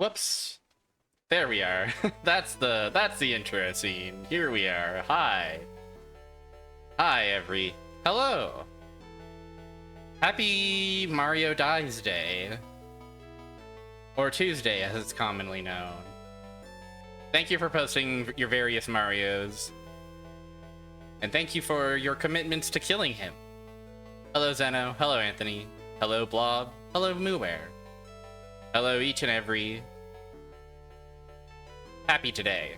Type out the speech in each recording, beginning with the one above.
Whoops. There we are. That's the intro scene. Here we are. Hi. Hi, Hello. Happy Mario Dies Day. Or Tuesday, as it's commonly known. Thank you for posting your various Marios. And thank you for your commitments to killing him. Hello, Zeno. Hello, Anthony. Hello, Blob. Hello, Mooware. Hello, each and every. Happy today.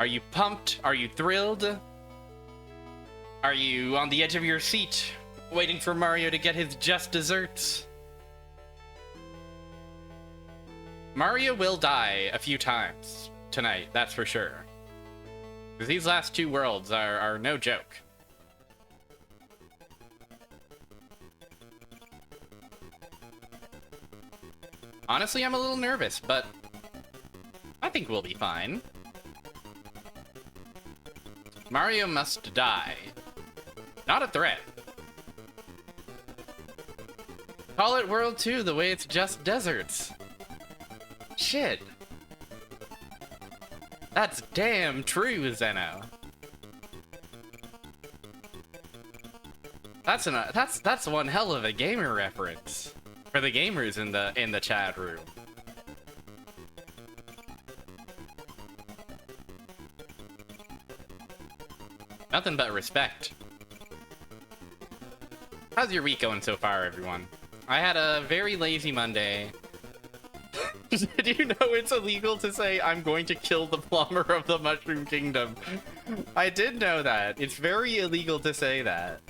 Are you pumped? Are you thrilled? Are you on the edge of your seat, waiting for Mario to get his just desserts? Mario will die a few times tonight, that's for sure. Because these last two worlds are no joke. Honestly, I'm a little nervous, but I think we'll be fine. Mario must die. Not a threat. Call it World 2 the way it's just deserts. Shit. That's damn true, Zeno. That's one hell of a gamer reference for the gamers in the chat room. Nothing but respect. How's your week going so far, everyone? I had a very lazy Monday. Do you know it's illegal to say, I'm going to kill the plumber of the Mushroom Kingdom? I did know that. It's very illegal to say that.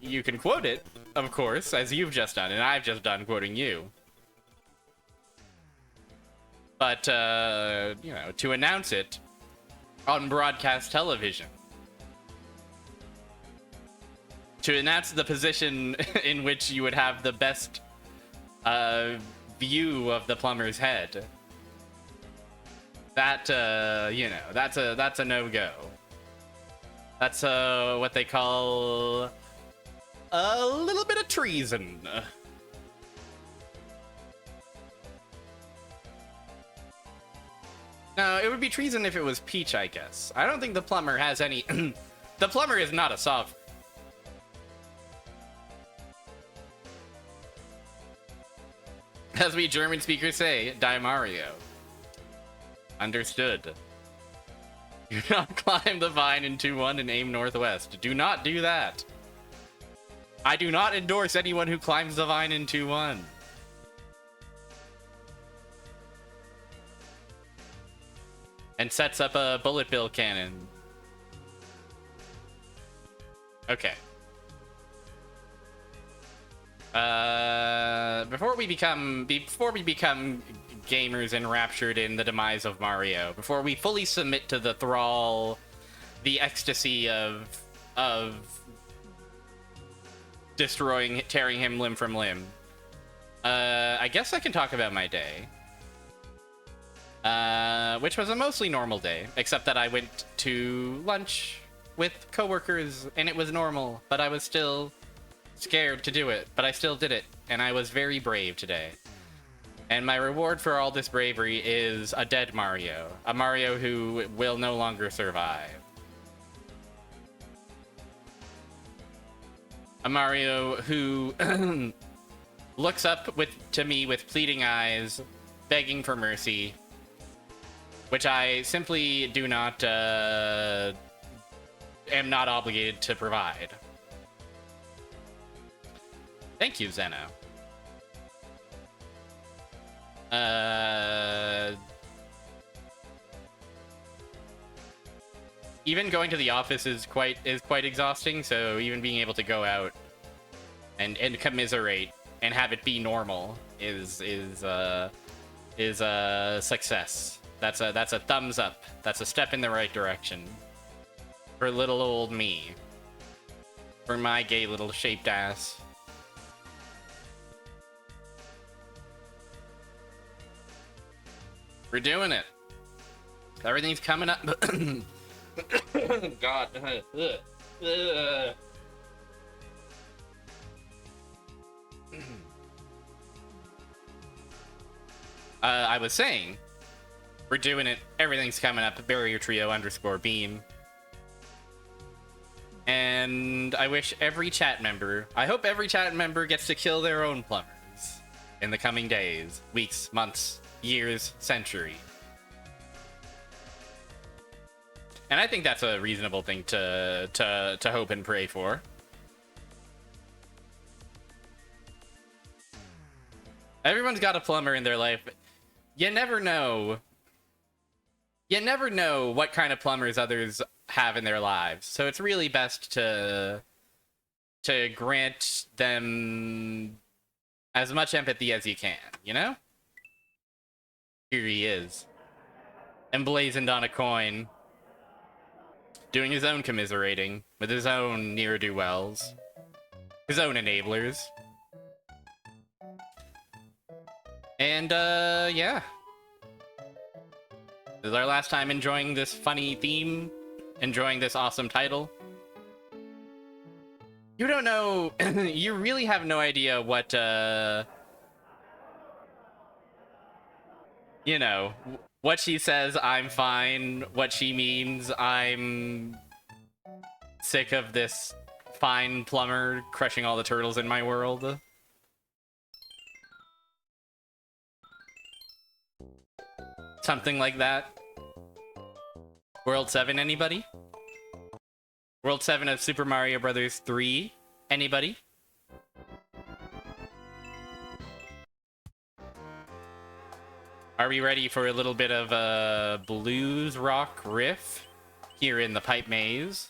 You can quote it, of course, as you've just done, and I've just done quoting you. But, you know, to announce it on broadcast television. To announce the position in which you would have the best view of the plumber's head. That, you know, that's a no-go. That's what they call a little bit of treason. No, it would be treason if it was Peach, I guess. I don't think the plumber has any... The plumber is not a sovereign. As we German speakers say, die Mario. Understood. Do not climb the vine in 2-1 and aim northwest. Do not do that. I do not endorse anyone who climbs the vine in 2-1. And sets up a bullet bill cannon. Okay. Before we become gamers enraptured in the demise of Mario, before we fully submit to the thrall, the ecstasy of destroying, tearing him limb from limb, I guess I can talk about my day. Which was a mostly normal day, except that I went to lunch with coworkers and it was normal, but I was still scared to do it, but I still did it, and I was very brave today. And my reward for all this bravery is a dead Mario. A Mario who will no longer survive. A Mario who looks up to me with pleading eyes, begging for mercy, which I simply do not, am not obligated to provide. Thank you, Zeno. Even going to the office is quite exhausting, so even being able to go out and commiserate and have it be normal is a success. That's a thumbs up. That's a step in the right direction. For little old me. For my gay little shaped ass. We're doing it. Everything's coming up. God. I was saying, we're doing it. Everything's coming up. Barrier Trio _beam. And I wish every chat member, I hope every chat member gets to kill their own plumbers in the coming days, weeks, months, years, century. And I think that's a reasonable thing to hope and pray for. Everyone's got a plumber in their life. You never know. You never know what kind of plumbers others have in their lives. So it's really best to grant them as much empathy as you can, you know? Here he is. Emblazoned on a coin. Doing his own commiserating with his own ne'er-do-wells. His own enablers. And, yeah. This is our last time enjoying this funny theme, enjoying this awesome title. You don't know, you really have no idea what, you know, what she says, I'm fine, what she means, I'm sick of this fine plumber crushing all the turtles in my world. Something like that. World 7, anybody? World 7 of Super Mario Bros. 3, anybody? Are we ready for a little bit of a blues rock riff here in the pipe maze?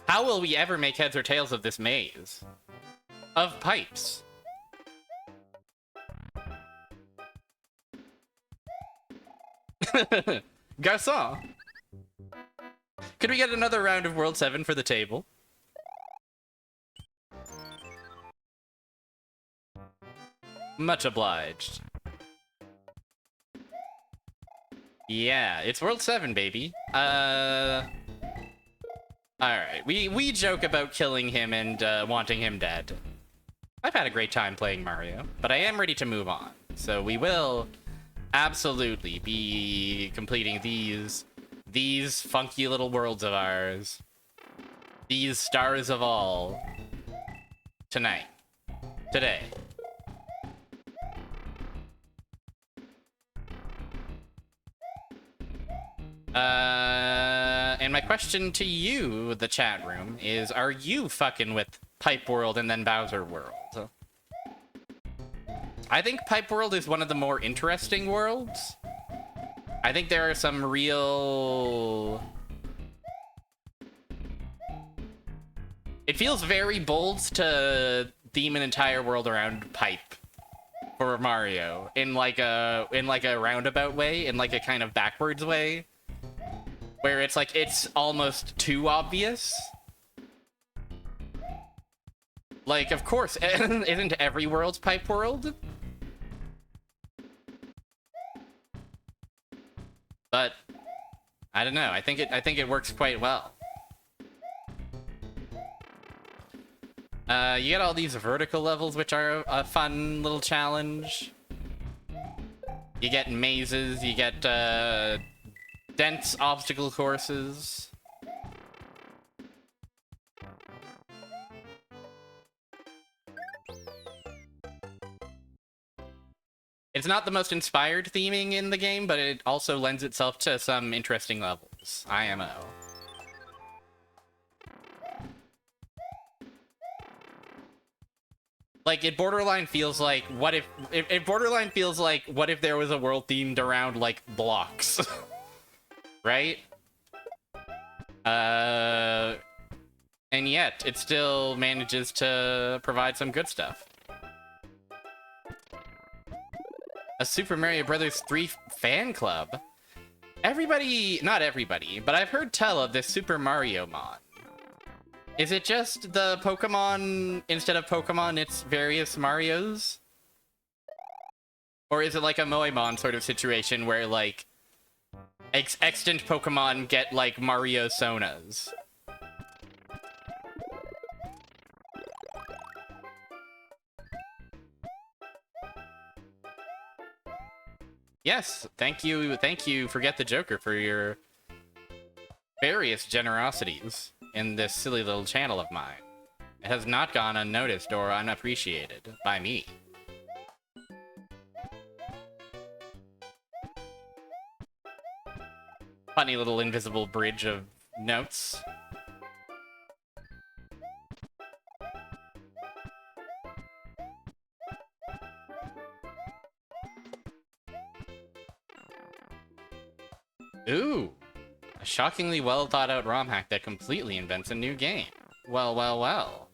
How will we ever make heads or tails of this maze? Of pipes. Garçon! Could we get another round of World 7 for the table? Much obliged. Yeah, it's World 7, baby. Alright, we joke about killing him and wanting him dead. I've had a great time playing Mario, but I am ready to move on. So we will absolutely be completing these funky little worlds of ours. These stars of all. Tonight. Today. And my question to you, the chat room, is are you fucking with Pipe World and then Bowser World? I think Pipe World is one of the more interesting worlds. I think there are some real... It feels very bold to theme an entire world around pipe for Mario in like a roundabout way, in like a kind of backwards way, where it's like it's almost too obvious. Like, of course, isn't every world's Pipe World? But I don't know. I think it works quite well. You get all these vertical levels, which are a fun little challenge. You get mazes. You get dense obstacle courses. It's not the most inspired theming in the game, but it also lends itself to some interesting levels. IMO. Like, it borderline feels like, what if... It borderline feels like, what if there was a world themed around, like, blocks? Right? And yet, it still manages to provide some good stuff. A Super Mario Bros. 3 fan club? Everybody... Not everybody, but I've heard tell of this Super Mario mod. Is it just the Pokemon, instead of Pokemon, it's various Marios? Or is it like a Moemon sort of situation where, like, extant Pokemon get, like, Mario Sonas? Yes, thank you, Forget the Joker, for your various generosities in this silly little channel of mine. It has not gone unnoticed or unappreciated by me. Funny little invisible bridge of notes. Ooh, a shockingly well thought out ROM hack that completely invents a new game. Well, well, well.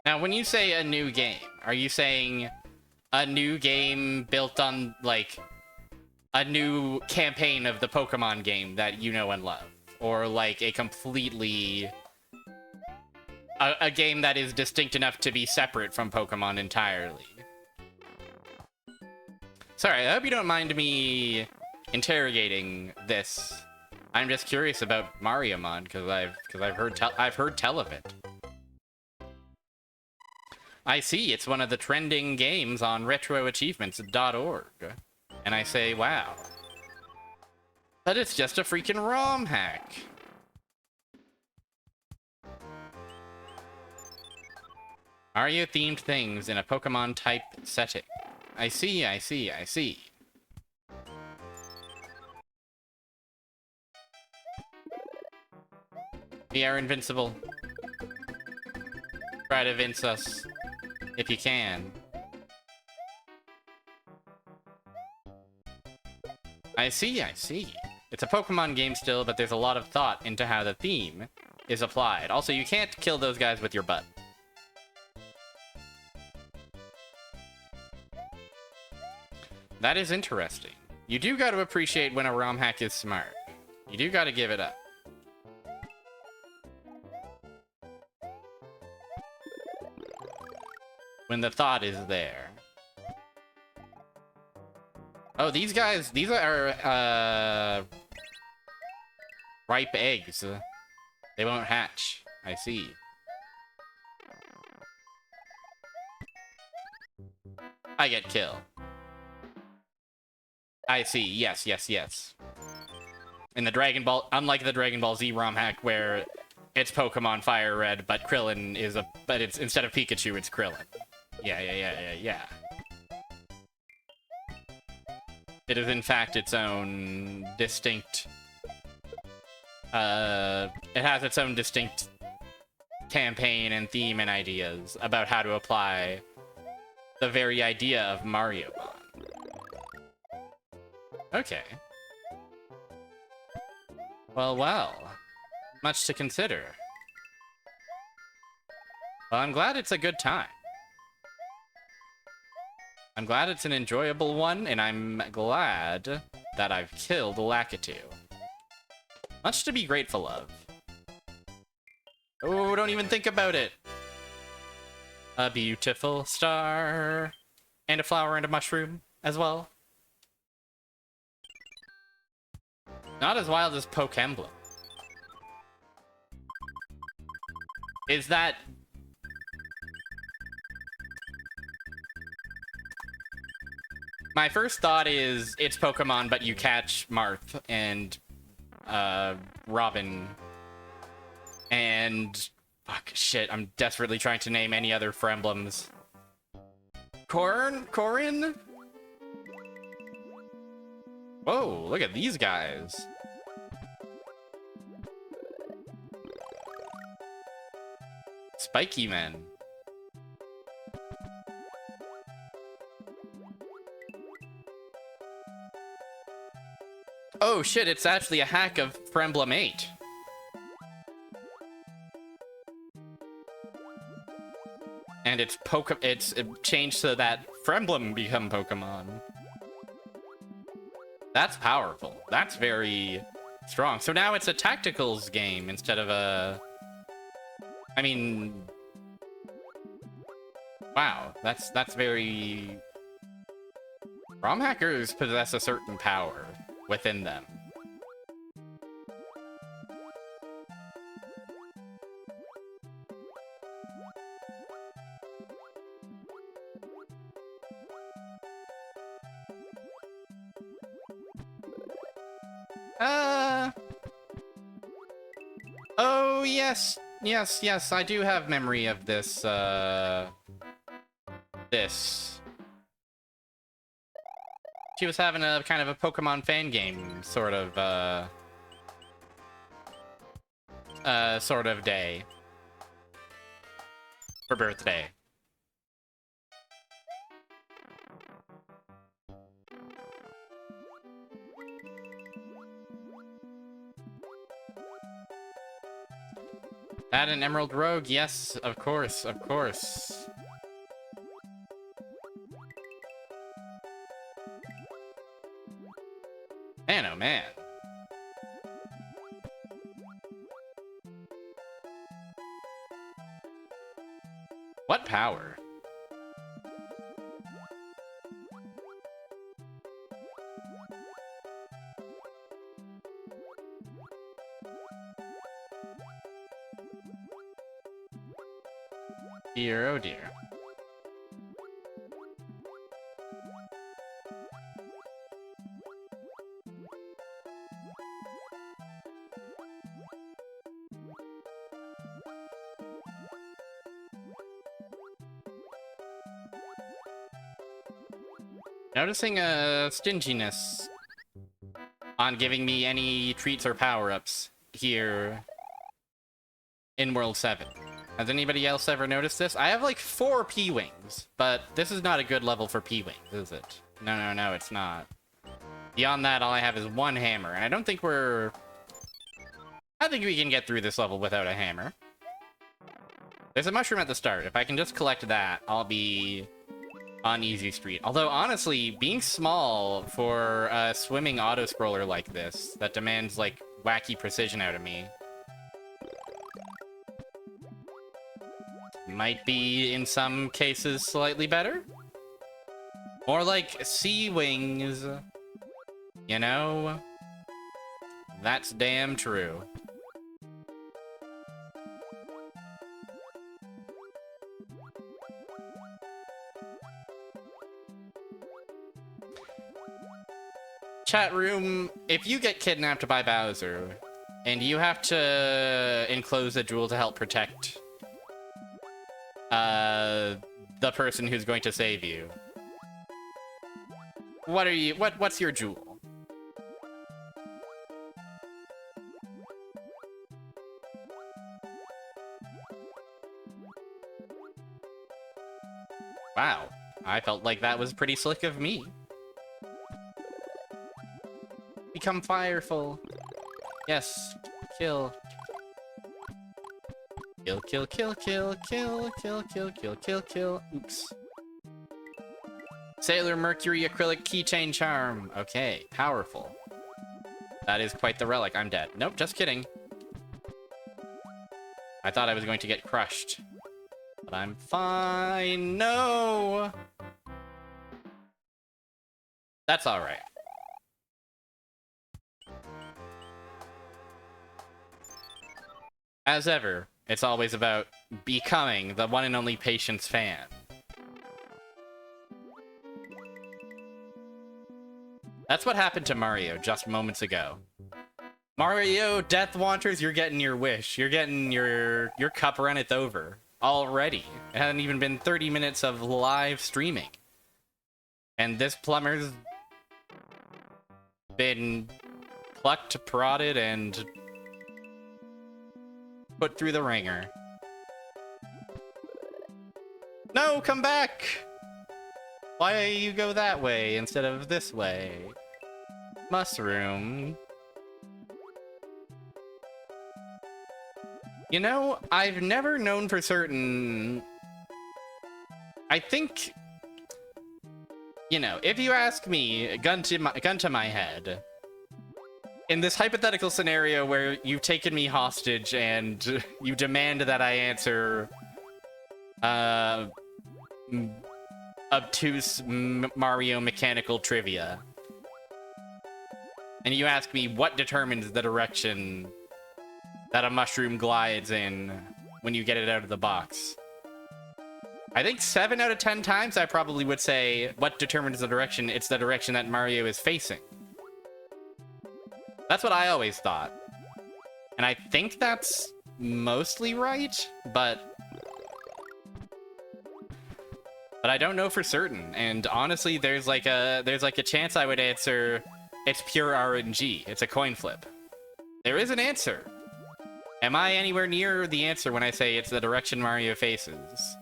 Now, when you say a new game, are you saying a new game built on, like, a new campaign of the Pokemon game that you know and love? Or, like, a completely... a game that is distinct enough to be separate from Pokemon entirely? Sorry, I hope you don't mind me interrogating this. I'm just curious about Mariamon, because I've heard tell of it. I see, it's one of the trending games on retroachievements.org. And I say, wow. But it's just a freaking ROM hack. Mario-themed things in a Pokemon-type setting. I see, I see, I see. We are invincible. Try to vince us. If you can. I see, I see. It's a Pokemon game still, but there's a lot of thought into how the theme is applied. Also, you can't kill those guys with your butt. That is interesting. You do gotta appreciate when a ROM hack is smart. You do gotta give it up. When the thought is there. Oh, these guys, these are, ripe eggs. They won't hatch. I see. I get killed. I see. Yes, yes, yes. In the Dragon Ball, unlike the Dragon Ball Z ROM hack where it's Pokemon Fire Red, but Krillin is but it's, instead of Pikachu, it's Krillin. Yeah. It is in fact its own distinct, it has its own distinct campaign and theme and ideas about how to apply the very idea of Mariomon. Okay. Well. Much to consider. Well, I'm glad it's a good time. I'm glad it's an enjoyable one, and I'm glad that I've killed Lakitu. Much to be grateful of. Oh, don't even think about it! A beautiful star. And a flower and a mushroom as well. Not as wild as Poke Emblem. Is that... My first thought is it's Pokemon, but you catch Marth and Robin. And... Fuck, shit, I'm desperately trying to name any other Fire Emblems. Corin? Whoa, look at these guys. Spiky men. Oh shit, it's actually a hack of Fire Emblem 8. And it's changed so that Fire Emblem become Pokemon. That's powerful. That's very strong. So now it's a tacticals game instead of a... I mean... Wow, that's very... ROM hackers possess a certain power within them. Oh, yes. Yes, yes, I do have memory of this, this. She was having a kind of a Pokemon fan game sort of day for birthday. That an Emerald Rogue? Yes, of course, of course. Man, oh man. What power? Dear, oh dear. Noticing a stinginess on giving me any treats or power-ups here in World 7. Has anybody else ever noticed this? I have like 4 P-Wings, but this is not a good level for P-Wings, is it? No, no, no, it's not. Beyond that, all I have is 1 hammer, and I don't think we're... I think we can get through this level without a hammer. There's a mushroom at the start. If I can just collect that, I'll be on easy street. Although, honestly, being small for a swimming auto-scroller like this that demands, like, wacky precision out of me might be, in some cases, slightly better. More like sea wings, you know? That's damn true. Chat room, if you get kidnapped by Bowser, and you have to enclose a jewel to help protect the person who's going to save you, what's your jewel? Wow, I felt like that was pretty slick of me. Become fireful. Yes, kill. Kill, kill, kill, kill, kill, kill, kill, kill, kill, kill. Oops. Sailor Mercury acrylic keychain charm. Okay, powerful. That is quite the relic. I'm dead. Nope, just kidding. I thought I was going to get crushed. But I'm fine. No! That's alright. As ever, it's always about becoming the one and only Patience fan. That's what happened to Mario just moments ago. Mario, Death Wanters, you're getting your wish. You're getting your cup runneth over. Already. It hasn't even been 30 minutes of live streaming. And this plumber's been plucked, prodded, and put through the ringer. No, come back! Why you go that way instead of this way? Mushroom. You know, I've never known for certain... I think... You know, if you ask me, gun to my head, in this hypothetical scenario where you've taken me hostage and you demand that I answer obtuse Mario mechanical trivia, and you ask me what determines the direction that a mushroom glides in when you get it out of the box, I think 7 out of 10 times I probably would say what determines the direction. It's the direction that Mario is facing. That's what I always thought. And I think that's mostly right, but I don't know for certain. And honestly, there's like a chance I would answer it's pure RNG. It's a coin flip. There is an answer. Am I anywhere near the answer when I say it's the direction Mario faces?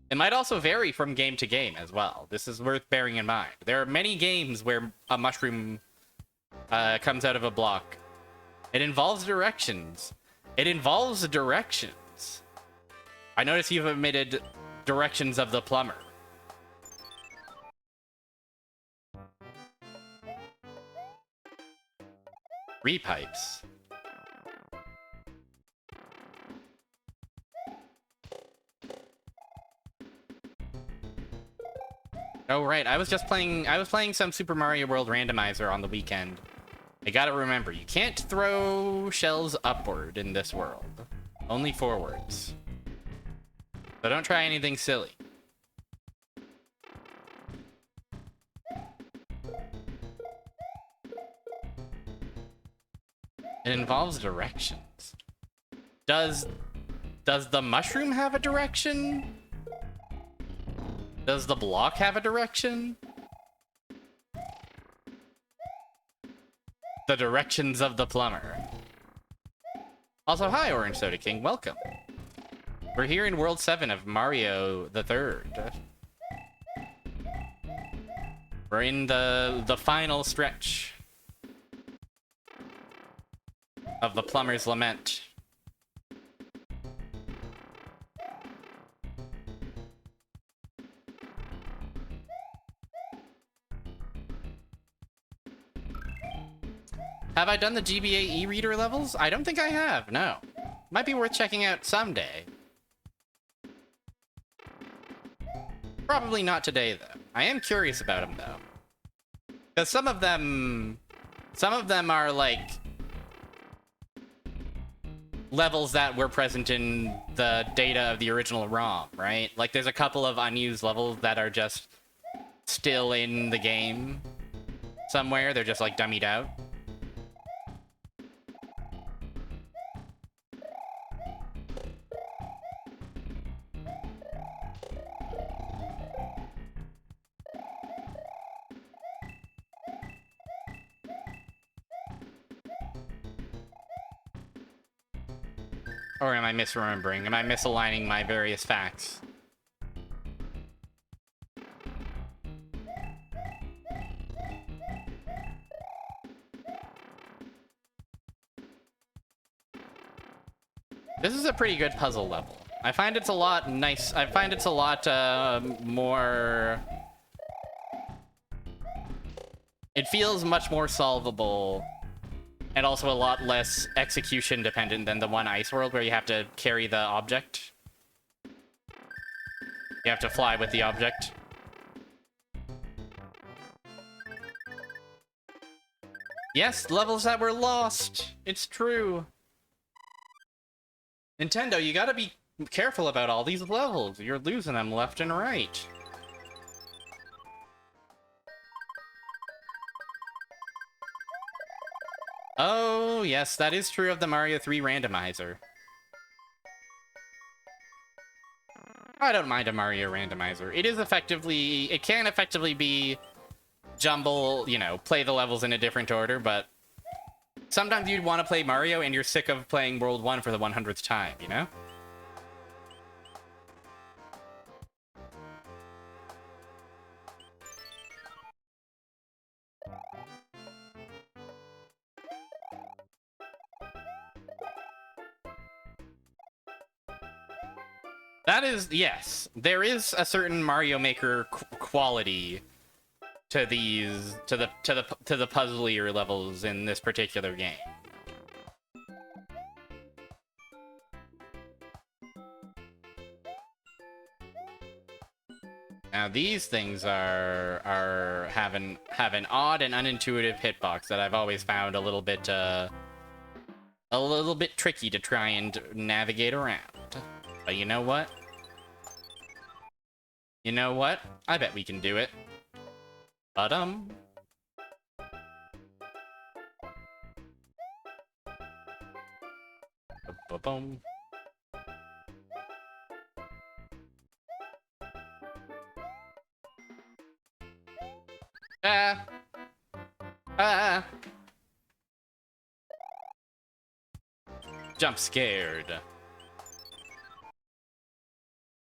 It might also vary from game to game as well. This is worth bearing in mind. There are many games where a mushroom comes out of a block. It involves directions. It involves directions. I notice you've omitted directions of the plumber. Repipes. Oh, right. I was playing some Super Mario World randomizer on the weekend. I gotta remember, you can't throw shells upward in this world. Only forwards. So don't try anything silly. It involves directions. Does the mushroom have a direction? Does the block have a direction? The directions of the plumber. Also, hi, Orange Soda King. Welcome. We're here in World 7 of Mario the Third. We're in the final stretch of the Plumber's Lament. Have I done the GBA e-reader levels? I don't think I have, no. Might be worth checking out someday. Probably not today, though. I am curious about them, though. Because some of them are, like, levels that were present in the data of the original ROM, right? Like, there's a couple of unused levels that are just still in the game somewhere. They're just, like, dummied out. Or am I misremembering? Am I misaligning my various facts? This is a pretty good puzzle level. I find it's a lot nice. I find it's a lot more... It feels much more solvable. And also a lot less execution dependent than the one Ice World where you have to carry the object. You have to fly with the object. Yes, levels that were lost. It's true. Nintendo, you gotta be careful about all these levels. You're losing them left and right. Oh, yes, that is true of the Mario 3 randomizer. I don't mind a Mario randomizer. It can effectively be jumble, you know, play the levels in a different order, but sometimes you'd want to play Mario and you're sick of playing World 1 for the 100th time, you know? That is, yes, there is a certain Mario Maker quality to these, to the puzzlier levels in this particular game. Now these things have an odd and unintuitive hitbox that I've always found a little bit tricky to try and navigate around. But you know what? You know what? I bet we can do it. Ba-dum. Ba-boom. Ah. Ah. Jump scared.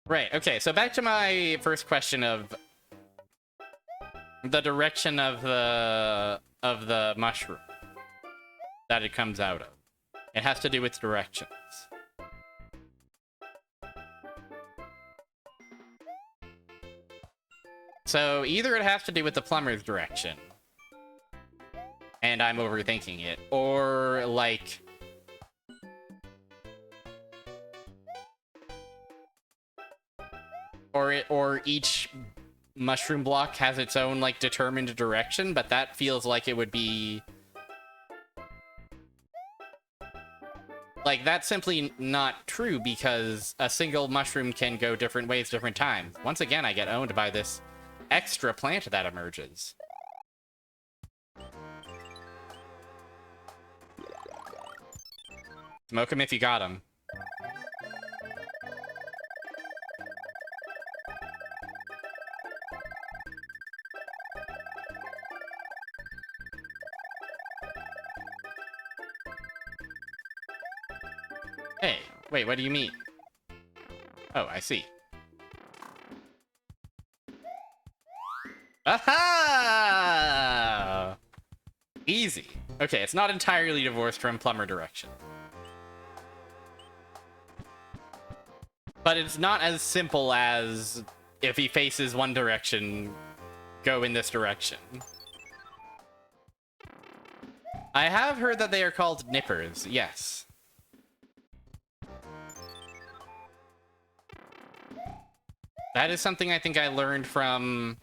Right, okay, so back to my first question of the direction of the mushroom that it comes out of. It has to do with directions. So either it has to do with the plumber's direction, and I'm overthinking it, or like or each mushroom block has its own like determined direction, but that feels like it would be like that's simply not true because a single mushroom can go different ways different times. Once again, I get owned by this extra plant that emerges. Smoke him if you got him. Hey, wait, what do you mean? Oh, I see. Aha! Easy. Okay, it's not entirely divorced from plumber direction. But it's not as simple as if he faces one direction, go in this direction. I have heard that they are called nippers, yes. That is something I think I learned from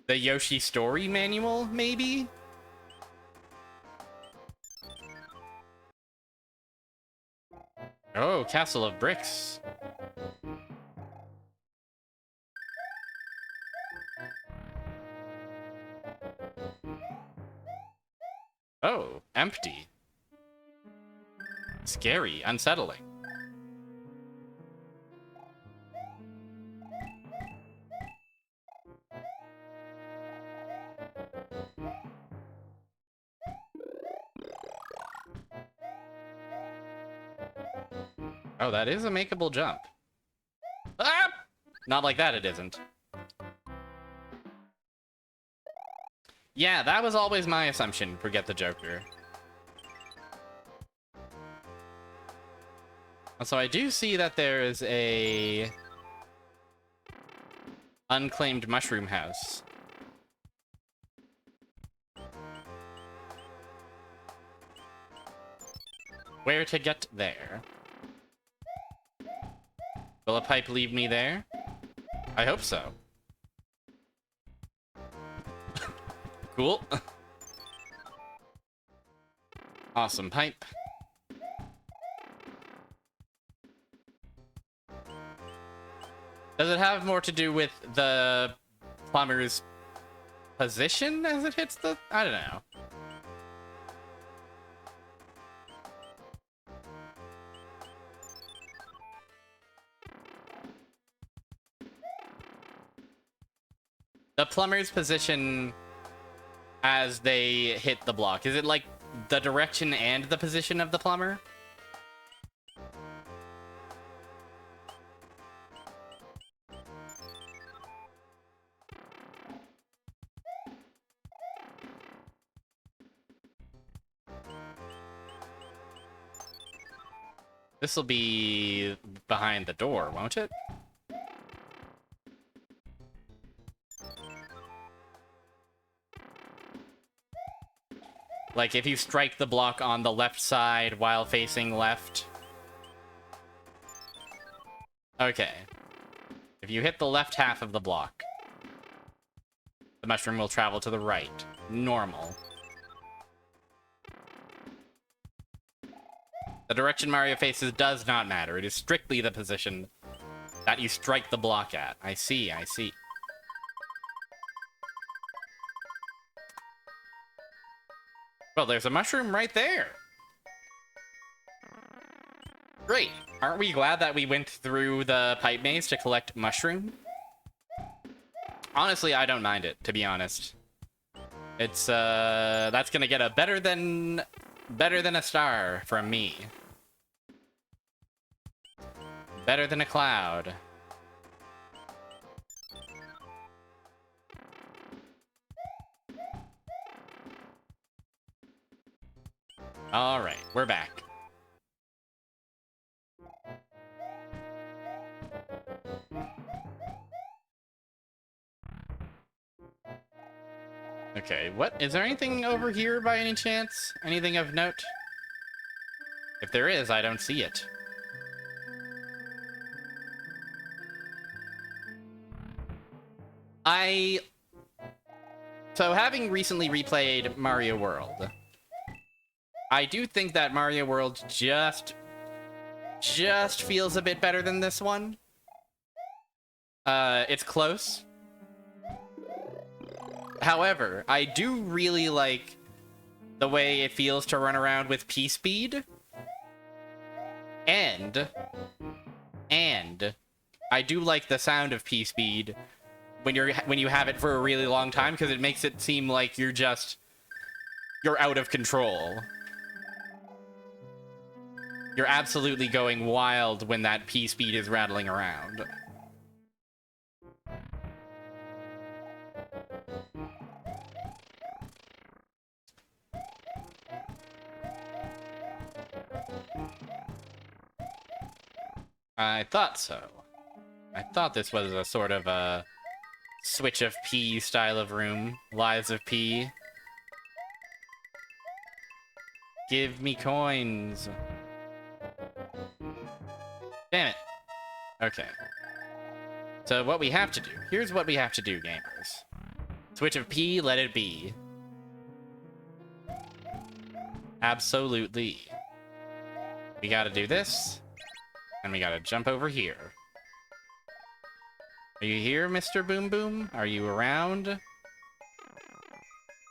the Yoshi Story Manual, maybe? Oh, Castle of Bricks. Oh, empty. Scary, unsettling. Oh, that is a makeable jump. Ah! Not like that, it isn't. Yeah, that was always my assumption. Forget the Joker. So I do see that there is a unclaimed mushroom house. Where to get there? Will a pipe leave me there? I hope so. Cool. Awesome pipe. Does it have more to do with the plumber's position as it hits the... I don't know. The plumber's position as they hit the block. Is it like the direction and the position of the plumber? This will be behind the door, won't it? Like, if you strike the block on the left side while facing left. Okay. If you hit the left half of the block, the mushroom will travel to the right. Normal. The direction Mario faces does not matter. It is strictly the position that you strike the block at. I see, I see. Well, there's a mushroom right there. Great. Aren't we glad that we went through the pipe maze to collect mushroom? Honestly, I don't mind it, to be honest. It's, that's gonna get a better than a star from me. Better than a cloud. Alright, we're back. Okay, what? Is there anything over here by any chance? Anything of note? If there is, I don't see it. So having recently replayed Mario World, I do think that Mario World just feels a bit better than this one. It's close. However, I do really like the way it feels to run around with P speed. And I do like the sound of P speed when you have it for a really long time, because it makes it seem like you're out of control. You're absolutely going wild when that P speed is rattling around. I thought so. I thought this was a sort of a Switch of P style of room. Lives of P. Give me coins. Damn it. Okay. So what we have to do. Here's what we have to do, gamers. Switch of P, let it be. Absolutely. We gotta do this. And we gotta jump over here. Are you here, Mr. Boom Boom? Are you around?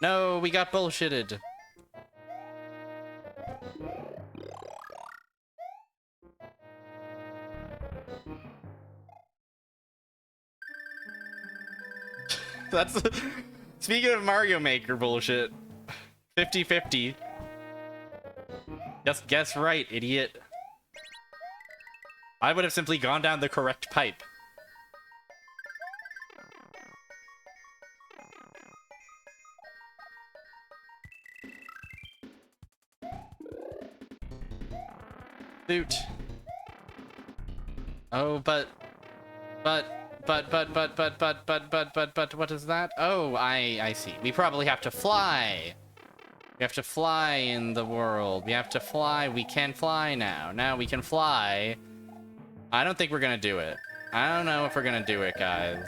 No, we got bullshitted. That's... Speaking of Mario Maker bullshit. 50-50. Just guess right, idiot. I would have simply gone down the correct pipe. Boot. Oh, but, what is that? Oh, I see. We probably have to fly. We have to fly in the world. We have to fly. We can fly now. Now we can fly. I don't think we're gonna do it. I don't know if we're gonna do it, guys.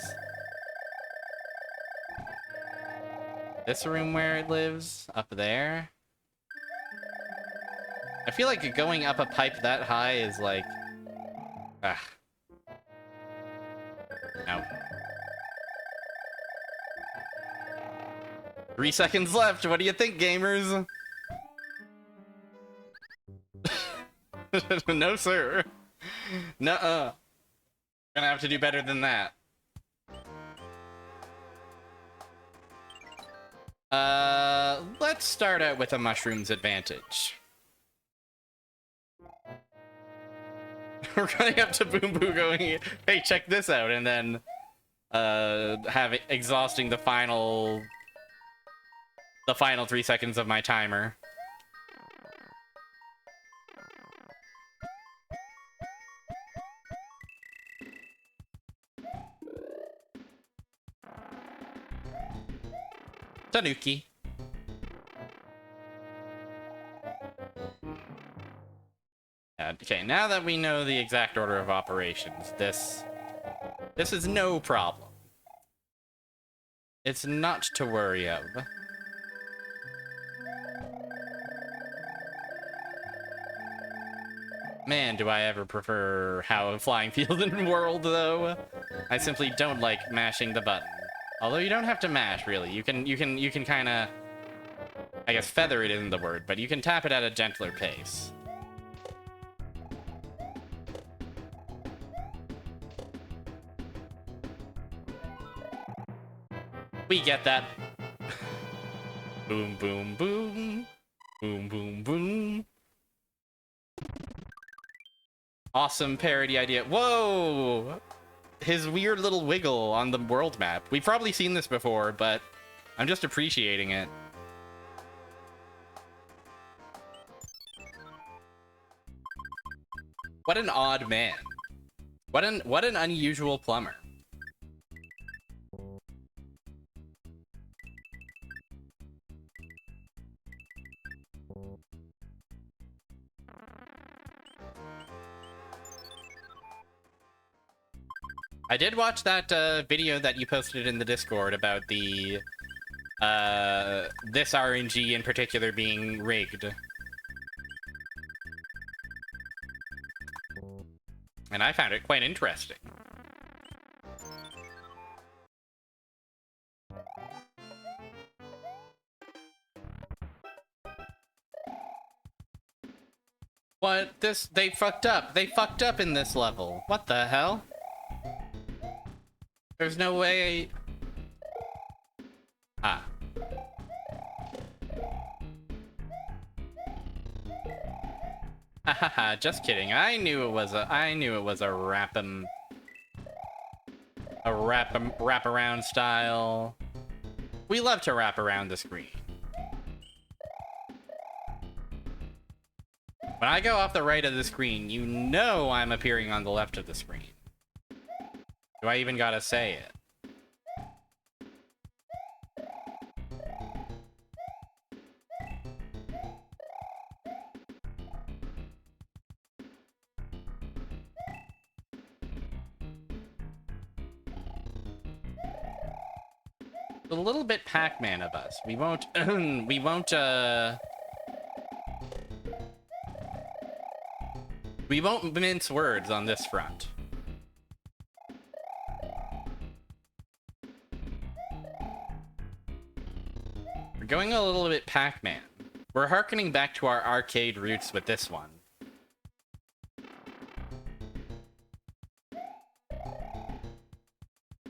This room where it lives? Up there? I feel like going up a pipe that high is like... Ah. No. 3 seconds left. What do you think, gamers? No, sir. Nuh-uh. Gonna have to do better than that. Let's start out with a mushroom's advantage. We're running up to Boom Boo going, hey, check this out, and then, exhausting the final 3 seconds of my timer. Tanuki. Okay, now that we know the exact order of operations, this is no problem. It's not to worry of. Man, do I ever prefer how flying feels in World, though. I simply don't like mashing the button. Although you don't have to mash, really. You can kind of I guess feather it isn't the word, but you can tap it at a gentler pace. We get that. Boom, boom, boom. Boom, boom, boom. Awesome parody idea. Whoa! His weird little wiggle on the world map. We've probably seen this before, but I'm just appreciating it. What an odd man. What an unusual plumber. I did watch that video that you posted in the Discord about the this RNG in particular being rigged. And I found it quite interesting. What? They fucked up. They fucked up in this level. What the hell? There's no way... Ah. Hahaha, just kidding. I knew it was a wraparound style. We love to wrap around the screen. When I go off the right of the screen, you know I'm appearing on the left of the screen. Do I even gotta say it? A little bit Pac-Man of us. We won't mince words on this front. We're going a little bit Pac-Man. We're hearkening back to our arcade roots with this one.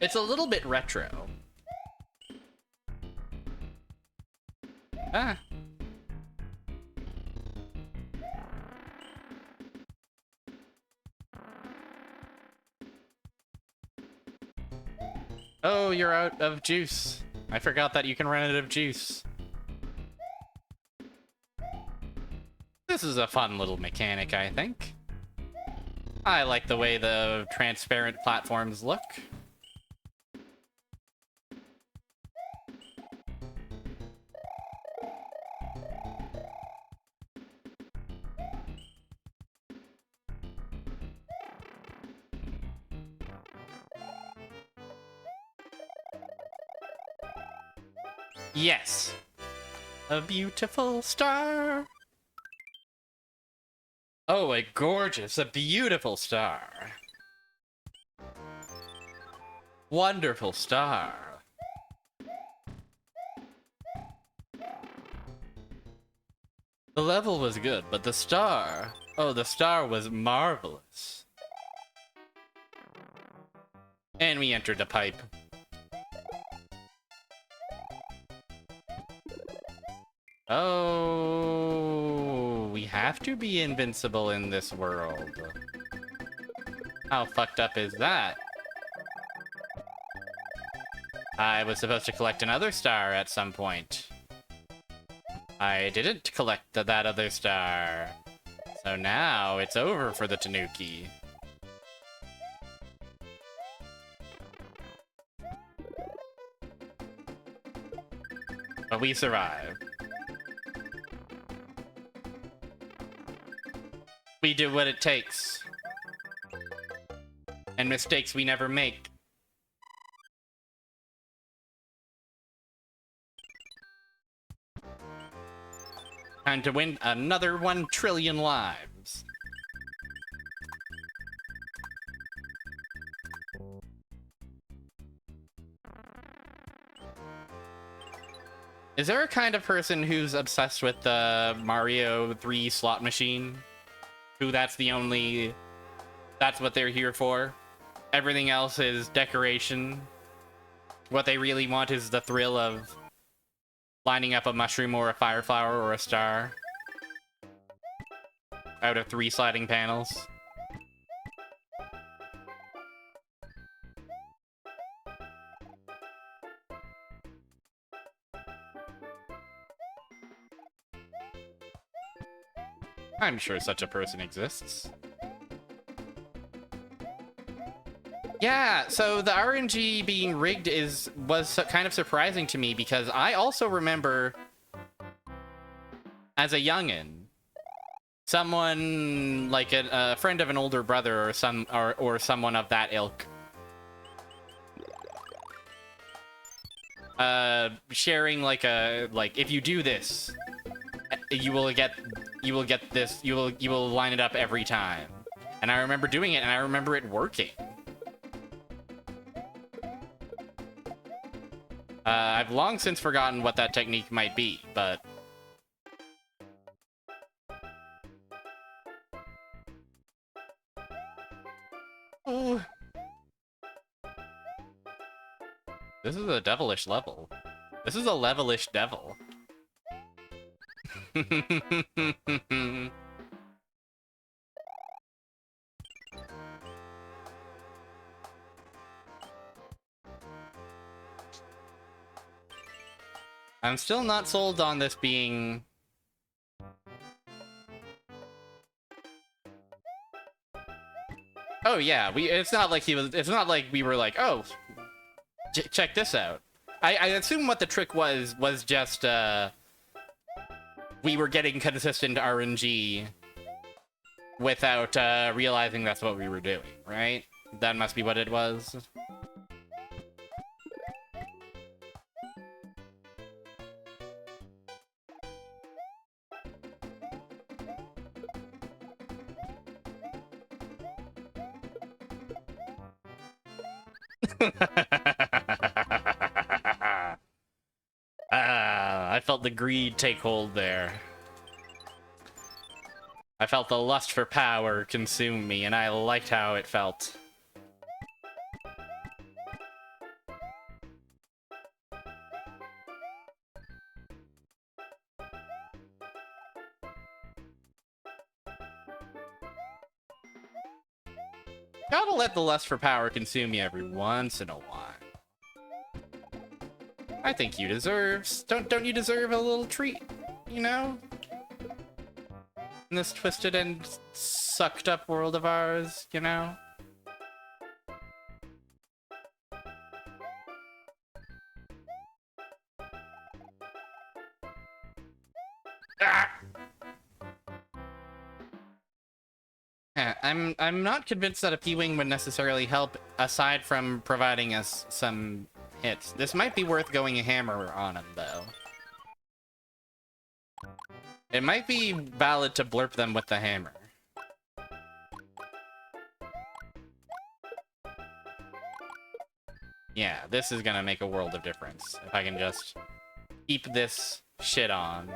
It's a little bit retro. Ah. Oh, you're out of juice. I forgot that you can run out of juice. This is a fun little mechanic, I think. I like the way the transparent platforms look. Yes. A beautiful star. Oh, a gorgeous, a beautiful star. Wonderful star. The level was good, but the star... Oh, the star was marvelous. And we entered the pipe. Oh, we have to be invincible in this world. How fucked up is that? I was supposed to collect another star at some point. I didn't collect that other star. So now it's over for the Tanuki. But we survived. We do what it takes. And mistakes we never make. Time to win another 1 trillion lives. Is there a kind of person who's obsessed with the Mario 3 slot machine? Who that's what they're here for? Everything else is decoration. What they really want is the thrill of lining up a mushroom or a fire flower or a star out of 3 sliding panels. I'm sure such a person exists. Yeah, so the RNG being rigged was kind of surprising to me because I also remember as a youngin', someone like a friend of an older brother or someone of that ilk sharing like if you do this, you will line it up every time. And I remember doing it and I remember it working. I've long since forgotten what that technique might be, but ooh. This is a devilish level. This is a levelish devil. I'm still not sold on this being... Oh yeah, it's not like we were like, oh, check this out. I assume what the trick was just, we were getting consistent RNG without, realizing that's what we were doing, right? That must be what it was. I felt the greed take hold there. I felt the lust for power consume me, and I liked how it felt. Gotta let the lust for power consume you every once in a while. I think you deserve... Don't you deserve a little treat, you know? In this twisted and sucked up world of ours, you know? Ah! Yeah, I'm not convinced that a P-Wing would necessarily help, aside from providing us some hits. This might be worth going a hammer on him, though. It might be valid to blurp them with the hammer. Yeah, this is gonna make a world of difference. If I can just keep this shit on.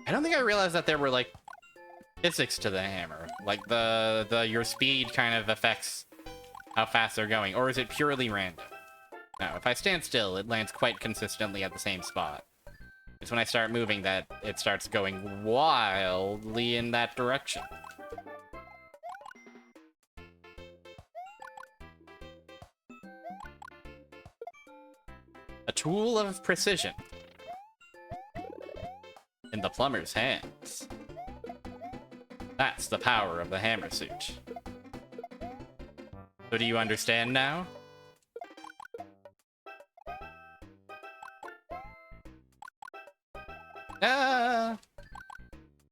I don't think I realized that there were, like, physics to the hammer. Like, your speed kind of affects how fast they're going. Or is it purely random? No, if I stand still, it lands quite consistently at the same spot. It's when I start moving that it starts going wildly in that direction. A tool of precision. In the plumber's hands. That's the power of the hammer suit. So do you understand now?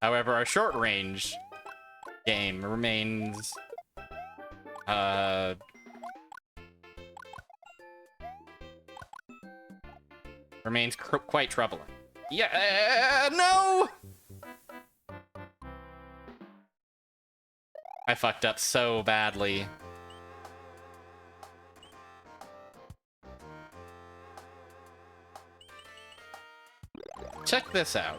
However, our short-range game remains... remains quite troubling. Yeah, no! I fucked up so badly. check this out.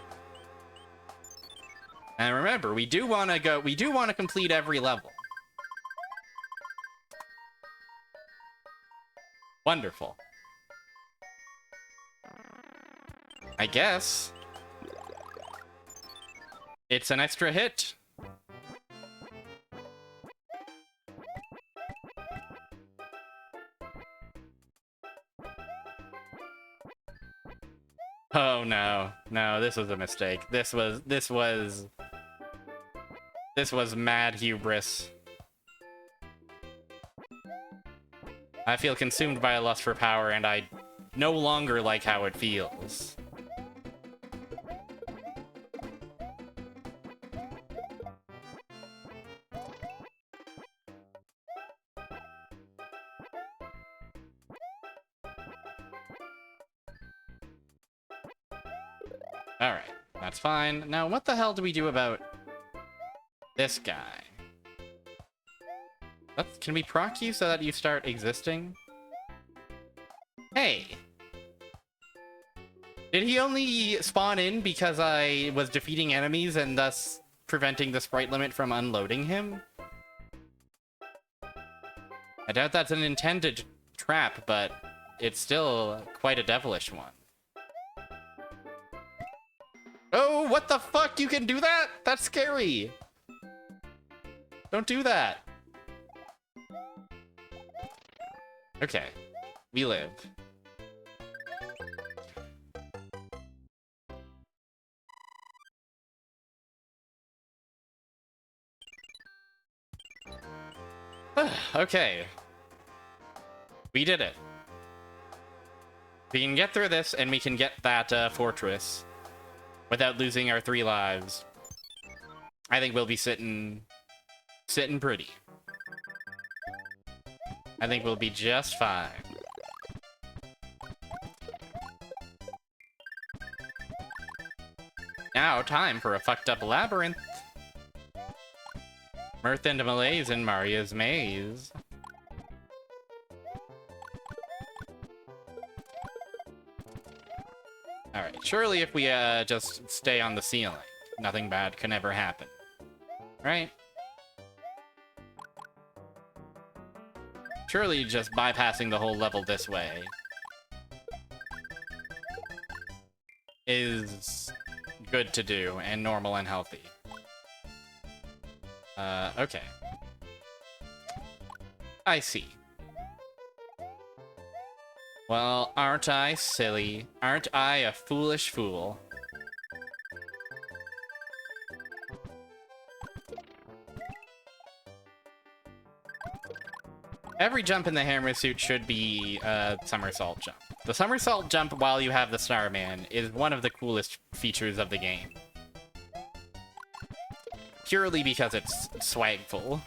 And remember, we do want to complete every level. Wonderful. I guess it's an extra hit. Oh no. No, this was a mistake. This was mad hubris. I feel consumed by a lust for power, and I no longer like how it feels. Alright, that's fine. Now, what the hell do we do about this guy? Can we proc you so that you start existing? Hey! Did he only spawn in because I was defeating enemies and thus preventing the sprite limit from unloading him? I doubt that's an intended trap, but it's still quite a devilish one. Oh, what the fuck? You can do that? That's scary. Don't do that. Okay. We live. Okay. We did it. We can get through this, and we can get that fortress without losing our 3 lives. I think we'll be sitting pretty. I think we'll be just fine. Now, time for a fucked up labyrinth. Mirth and malaise in Maria's maze. Alright, surely if we just stay on the ceiling, nothing bad can ever happen. Right? Surely just bypassing the whole level this way is good to do and normal and healthy. Okay. I see. Well, aren't I silly? Aren't I a foolish fool? Every jump in the hammer suit should be a somersault jump. The somersault jump while you have the Starman is one of the coolest features of the game. Purely because it's swagful.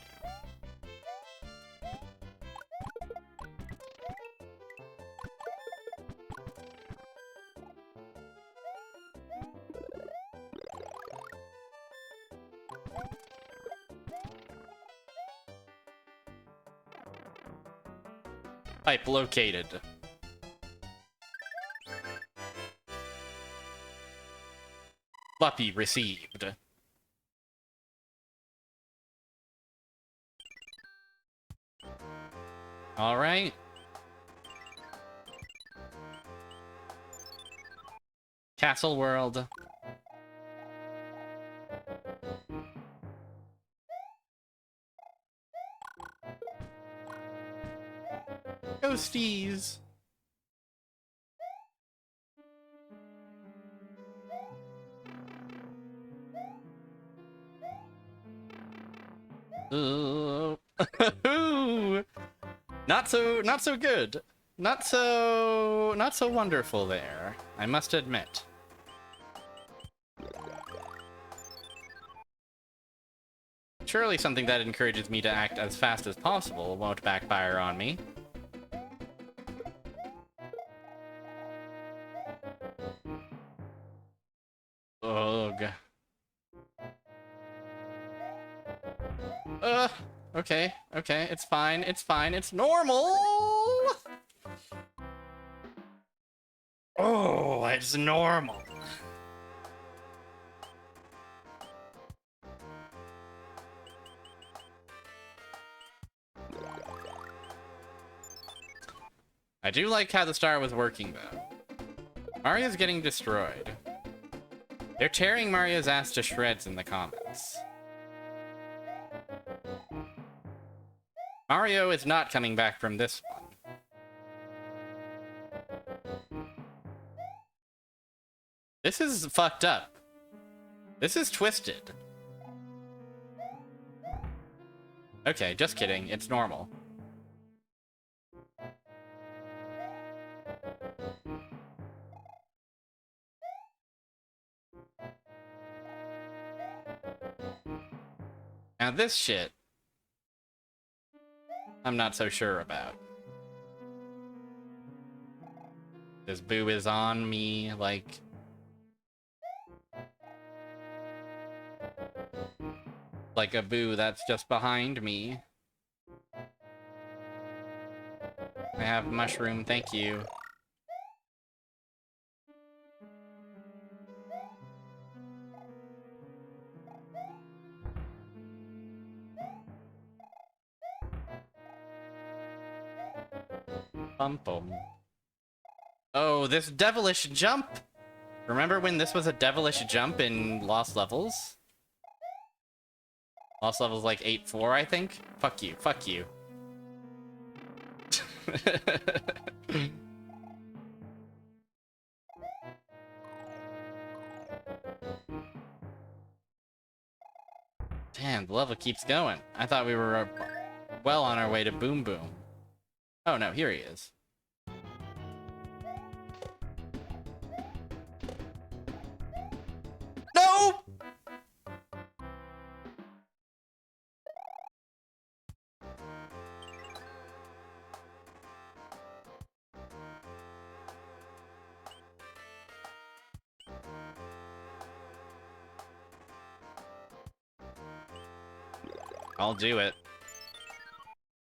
Pipe located. Floppy received. All right. Castle World. Ghosties. Not so good. Not so wonderful there, I must admit. Surely something that encourages me to act as fast as possible won't backfire on me. Ugh. Okay, it's fine, it's normal! Oh, it's normal. I do like how the star was working, though. Mario's getting destroyed. They're tearing Mario's ass to shreds in the comments. Mario is not coming back from this one. This is fucked up. This is twisted. Okay, just kidding. It's normal. Now this shit, I'm not so sure about. This boo is on me, like... like a boo that's just behind me. I have mushroom, thank you. Bum bum. Oh, this devilish jump! Remember when this was a devilish jump in Lost Levels? Lost Levels like 8-4, I think? Fuck you, fuck you. Damn, the level keeps going. I thought we were well on our way to Boom Boom. Oh no, here he is. No! I'll do it.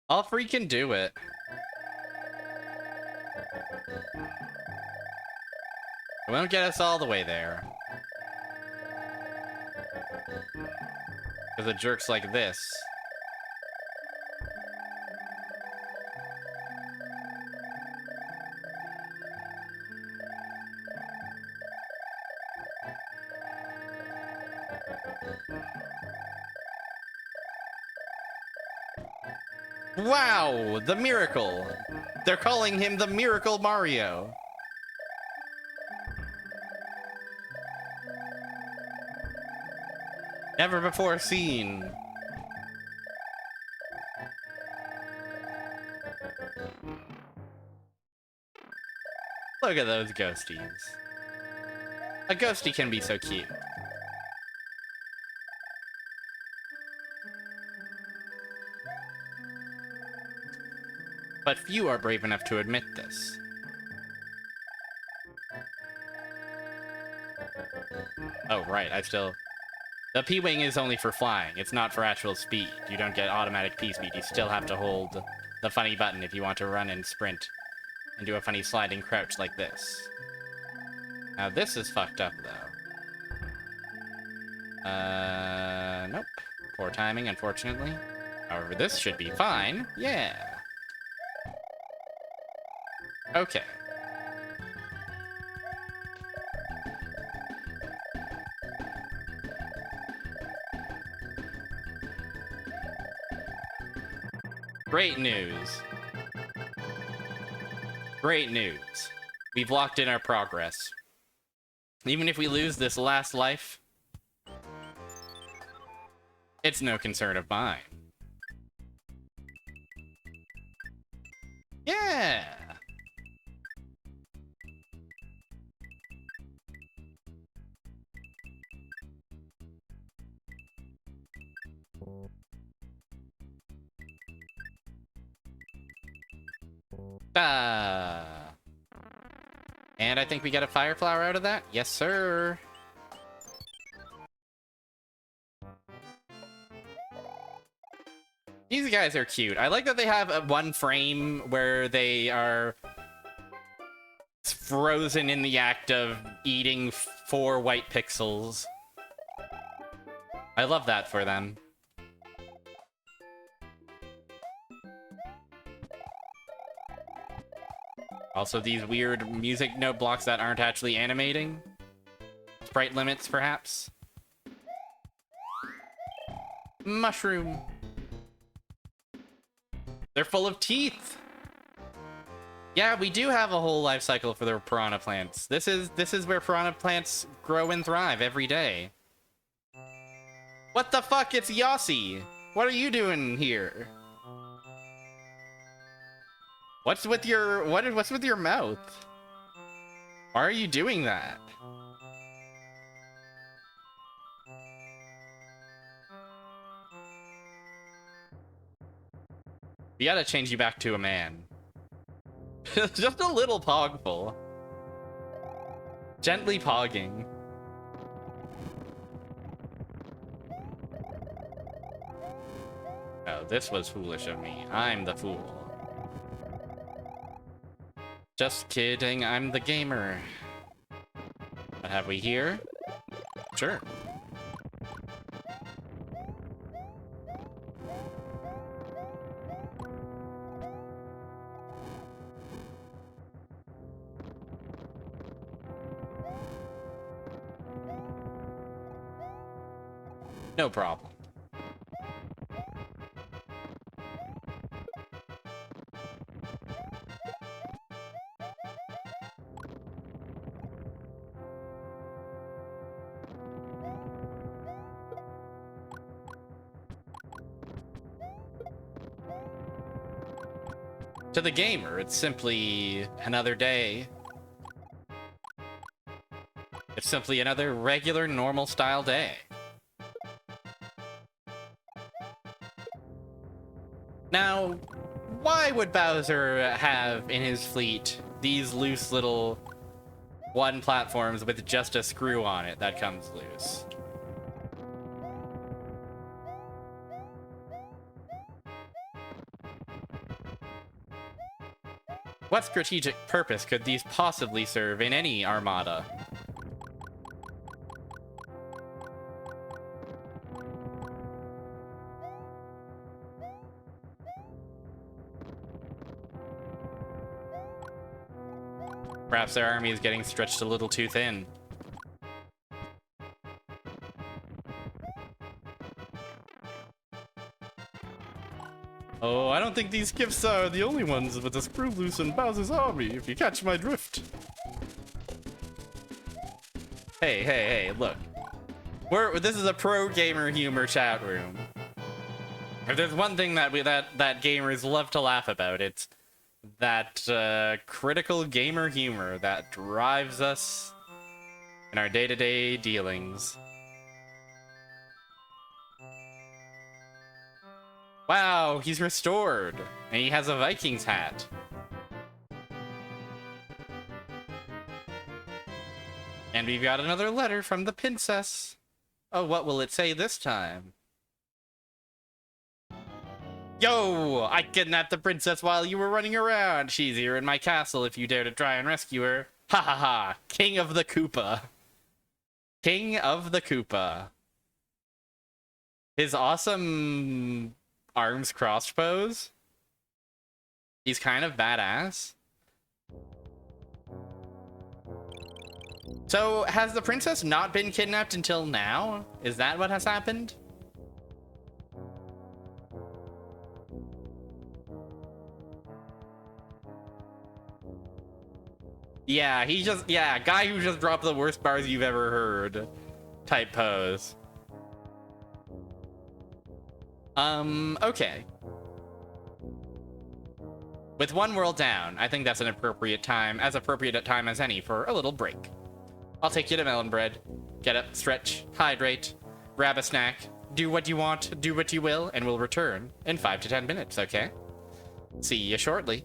I'll freaking do it. It won't get us all the way there. Because of jerks like this. Wow, the miracle. They're calling him the Miracle Mario. Never before seen. Look at those ghosties. A ghostie can be so cute. But few are brave enough to admit this. Oh, right, the P-Wing is only for flying. It's not for actual speed. You don't get automatic P-speed. You still have to hold the funny button if you want to run and sprint and do a funny sliding crouch like this. Now this is fucked up, though. Nope. Poor timing, unfortunately. However, this should be fine. Yeah. Okay. Great news. Great news. We've locked in our progress. Even if we lose this last life, it's no concern of mine. Yeah! And I think we get a fire flower out of that? Yes, sir. These guys are cute. I like that they have one frame where they are frozen in the act of eating 4 white pixels. I love that for them. Also, these weird music note blocks that aren't actually animating. Sprite limits, perhaps. Mushroom. They're full of teeth. Yeah, we do have a whole life cycle for the piranha plants. This is where piranha plants grow and thrive every day. What the fuck? It's Yossi. What are you doing here? What's with your what's with your mouth? Why are you doing that? We gotta change you back to a man. Just a little pogful. Gently pogging. Oh, this was foolish of me. I'm the fool. Just kidding, I'm the gamer. What have we here? Sure. No problem. To the gamer, it's simply another day. It's simply another regular, normal style day. Now, why would Bowser have in his fleet these loose little one platforms with just a screw on it that comes loose? What strategic purpose could these possibly serve in any armada? Perhaps their army is getting stretched a little too thin. Oh, I don't think these gifts are the only ones with a screw loose in Bowser's army, if you catch my drift. Hey, look. This is a pro gamer humor chat room. If there's one thing that that gamers love to laugh about, it's that critical gamer humor that drives us in our day-to-day dealings. Wow, he's restored, and he has a Vikings hat. And we've got another letter from the princess. Oh, what will it say this time? Yo, I kidnapped the princess while you were running around. She's here in my castle if you dare to try and rescue her. Ha ha ha, King of the Koopa. King of the Koopa. His awesome arms crossed pose. He's kind of badass. So, has the princess not been kidnapped until now? Is that what has happened? Yeah, guy who just dropped the worst bars you've ever heard type pose. Okay. With one world down, I think that's an appropriate time, as appropriate a time as any for a little break. I'll take you to Melon Bread. Get up, stretch, hydrate, grab a snack, do what you want, do what you will, and we'll return in 5 to 10 minutes, okay? See you shortly.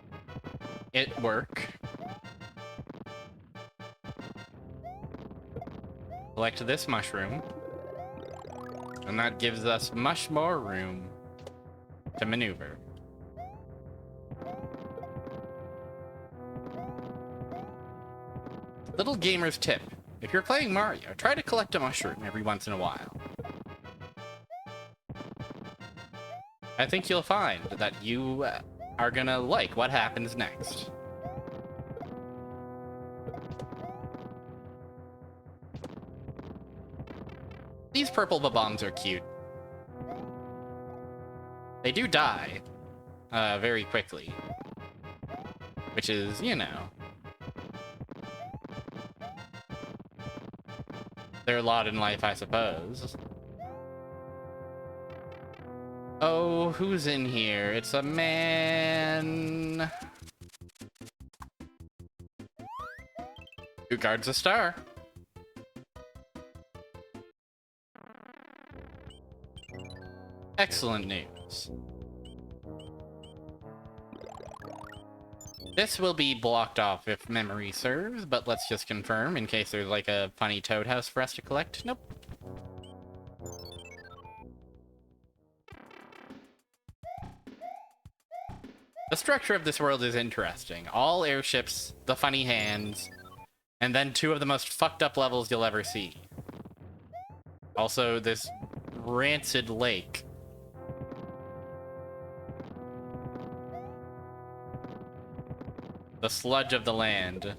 it work. Collect this mushroom. And that gives us much more room to maneuver. Little gamer's tip. If you're playing Mario, try to collect a mushroom every once in a while. I think you'll find that you are gonna like what happens next. These purple bombs are cute. They do die very quickly, which is, you know, their lot in life, I suppose. Oh, who's in here? It's a man who guards a star. Excellent news. This will be blocked off if memory serves, but let's just confirm in case there's like a funny toad house for us to collect. Nope. The structure of this world is interesting. All airships, the funny hands, and then two of the most fucked up levels you'll ever see. Also, this rancid lake. The sludge of the land.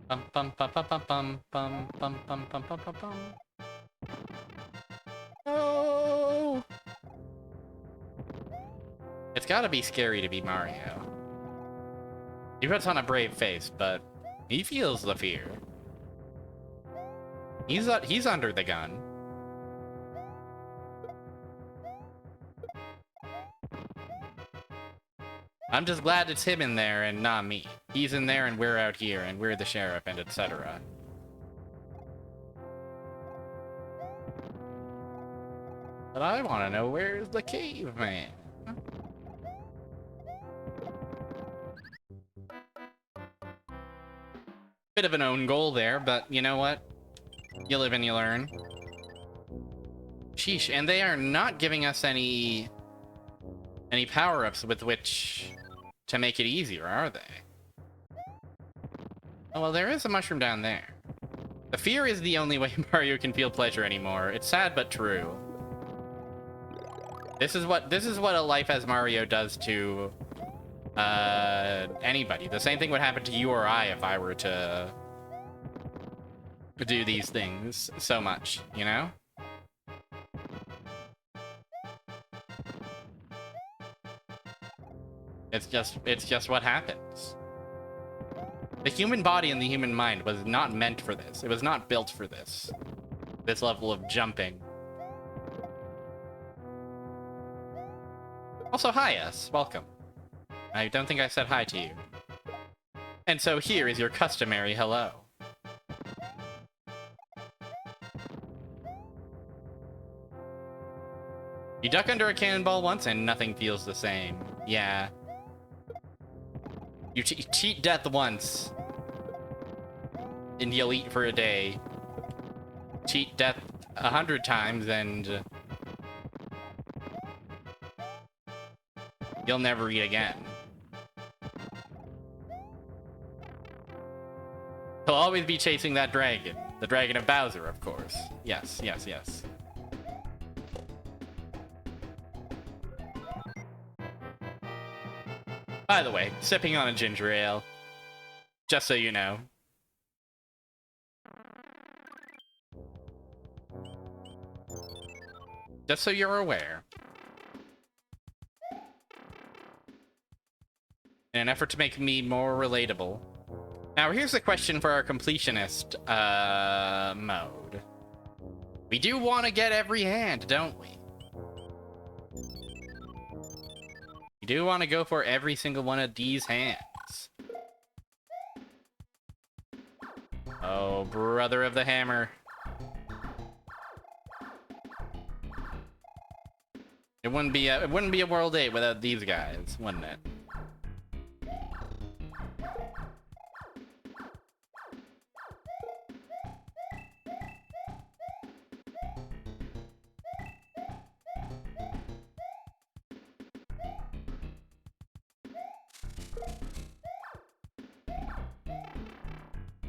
Bum bum bum bum bum bum bum bum bum bum bum bum bum. Oh! It's gotta be scary to be Mario. He puts on a brave face, but he feels the fear. He's under the gun. I'm just glad it's him in there and not me. He's in there and we're out here and we're the sheriff and etc. But I want to know, where's the caveman? Bit of an own goal there, but you know what? You live and you learn. Sheesh, and they are not giving us any power-ups with which to make it easier, are they? Oh, well, there is a mushroom down there. The fear is the only way Mario can feel pleasure anymore. It's sad but true. This is what a life as Mario does to anybody. The same thing would happen to you or I if I were to do these things so much, you know? It's just what happens. The human body and the human mind was not meant for this. It was not built for this. This level of jumping. Also, hi, S. Welcome. I don't think I said hi to you. And so here is your customary hello. You duck under a cannonball once and nothing feels the same. Yeah. You cheat death once, and you'll eat for a day. Cheat death 100 times, and you'll never eat again. He'll always be chasing that dragon. The dragon of Bowser, of course. Yes, yes, yes. By the way, sipping on a ginger ale. Just so you know. Just so you're aware. In an effort to make me more relatable. Now, here's the question for our completionist mode. We do want to get every hand, don't we? We do want to go for every single one of these hands. Oh, brother of the hammer. It wouldn't be a World 8 without these guys, wouldn't it?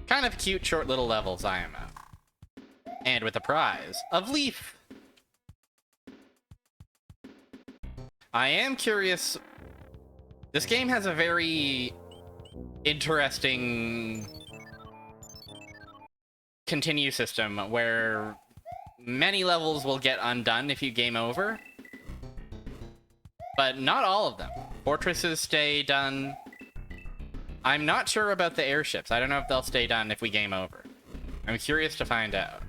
Kind of cute, short little levels, IMO. And with a prize of Leaf. I am curious. This game has a very interesting continue system where many levels will get undone if you game over, but not all of them. Fortresses stay done. I'm not sure about the airships. I don't know if they'll stay done if we game over. I'm curious to find out.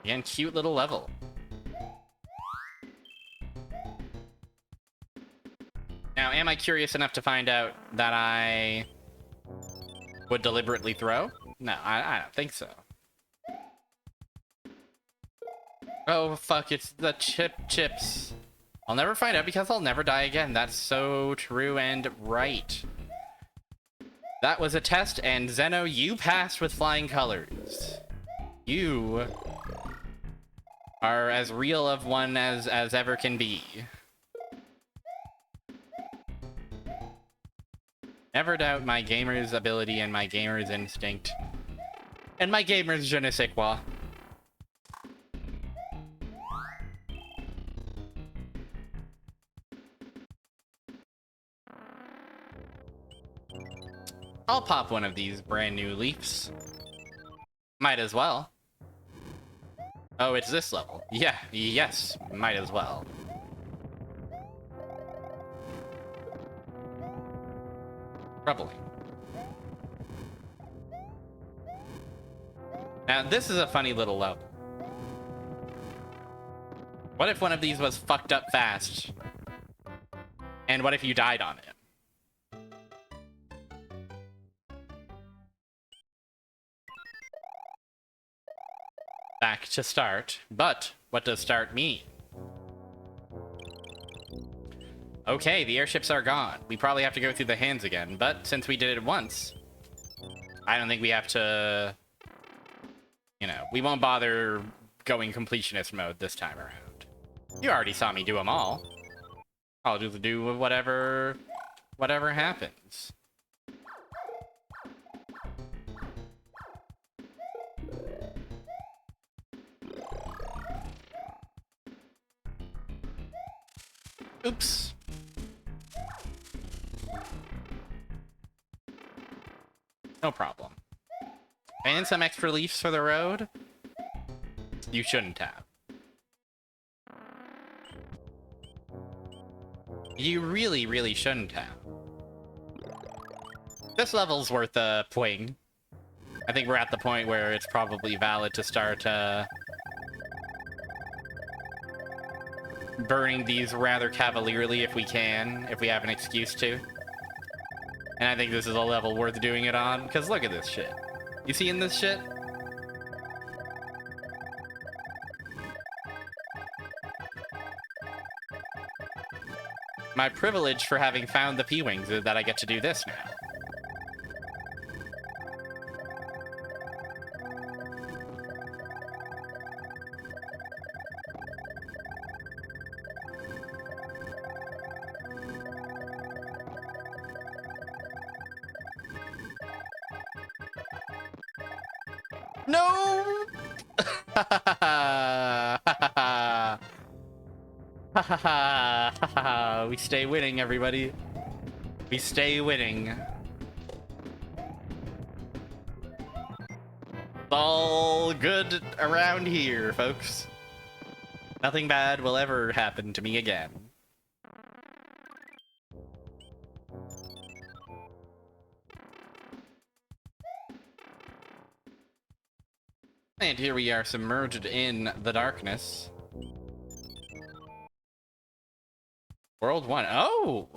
Again, cute little level. Now, am I curious enough to find out that I would deliberately throw? No, I don't think so. Oh, fuck, it's the chips. I'll never find out because I'll never die again. That's so true and right. That was a test, and Zeno, you passed with flying colors. You are as real of one as ever can be. Never doubt my gamer's ability and my gamer's instinct. And my gamer's je ne sais quoi. I'll pop one of these brand new leaves. Might as well. Oh, it's this level. Yeah, yes, might as well. Troubling. Now, this is a funny little level. What if one of these was fucked up fast? And what if you died on it? Back to start. But what does start mean? Okay, the airships are gone. We probably have to go through the hands again, but since we did it once, I don't think we have to... You know, we won't bother going completionist mode this time around. You already saw me do them all. I'll just do whatever happens. Oops. No problem. And some extra leaves for the road? You shouldn't have. You really, really shouldn't have. This level's worth playing. I think we're at the point where it's probably valid to start burning these rather cavalierly if we can, if we have an excuse to. And I think this is a level worth doing it on, because look at this shit. You seeing this shit? My privilege for having found the P-Wings is that I get to do this now. No! We stay winning, everybody. We stay winning. It's all good around here, folks. Nothing bad will ever happen to me again. And here we are submerged in the darkness. World 1. Oh!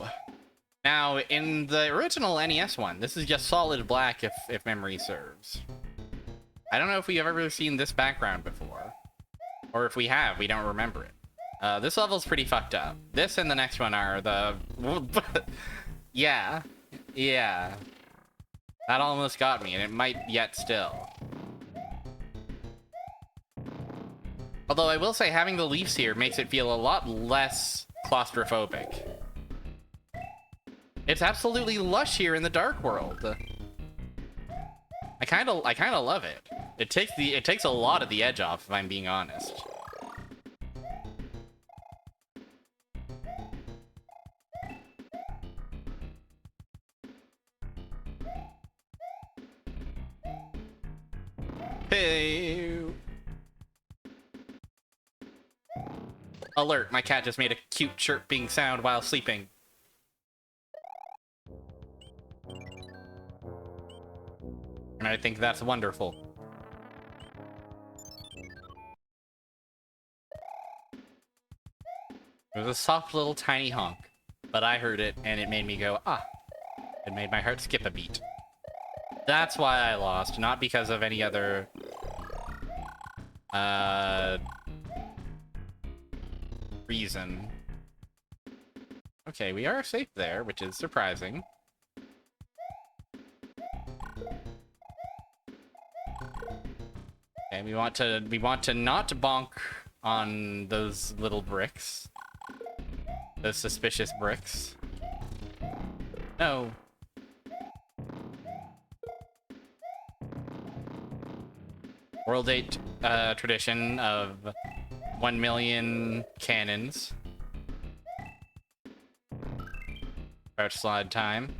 Now, in the original NES one, this is just solid black if memory serves. I don't know if we've ever seen this background before. Or if we have, we don't remember it. This level's pretty fucked up. This and the next one are the... yeah. Yeah. That almost got me, and it might yet still. Although I will say having the leaves here makes it feel a lot less claustrophobic. It's absolutely lush here in the Dark World. I kind of love it. It takes a lot of the edge off, if I'm being honest. Hey. Alert, my cat just made a cute chirping sound while sleeping. And I think that's wonderful. It was a soft little tiny honk, but I heard it and it made me go, ah. It made my heart skip a beat. That's why I lost, not because of any other... reason. Okay, we are safe there, which is surprising. Okay, we want to not bonk on those little bricks. Those suspicious bricks. No. World 8 tradition of 1 million cannons. Crouch slide time.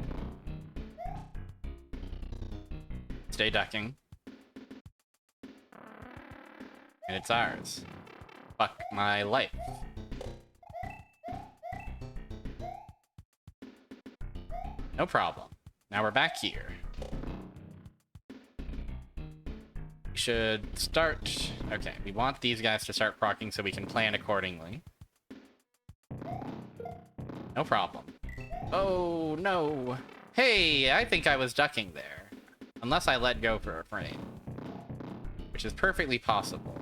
Stay ducking. And it's ours. Fuck my life. No problem. Now we're back here. We should start... Okay, we want these guys to start proccing so we can plan accordingly. No problem. Oh, no. Hey, I think I was ducking there. Unless I let go for a frame. Which is perfectly possible.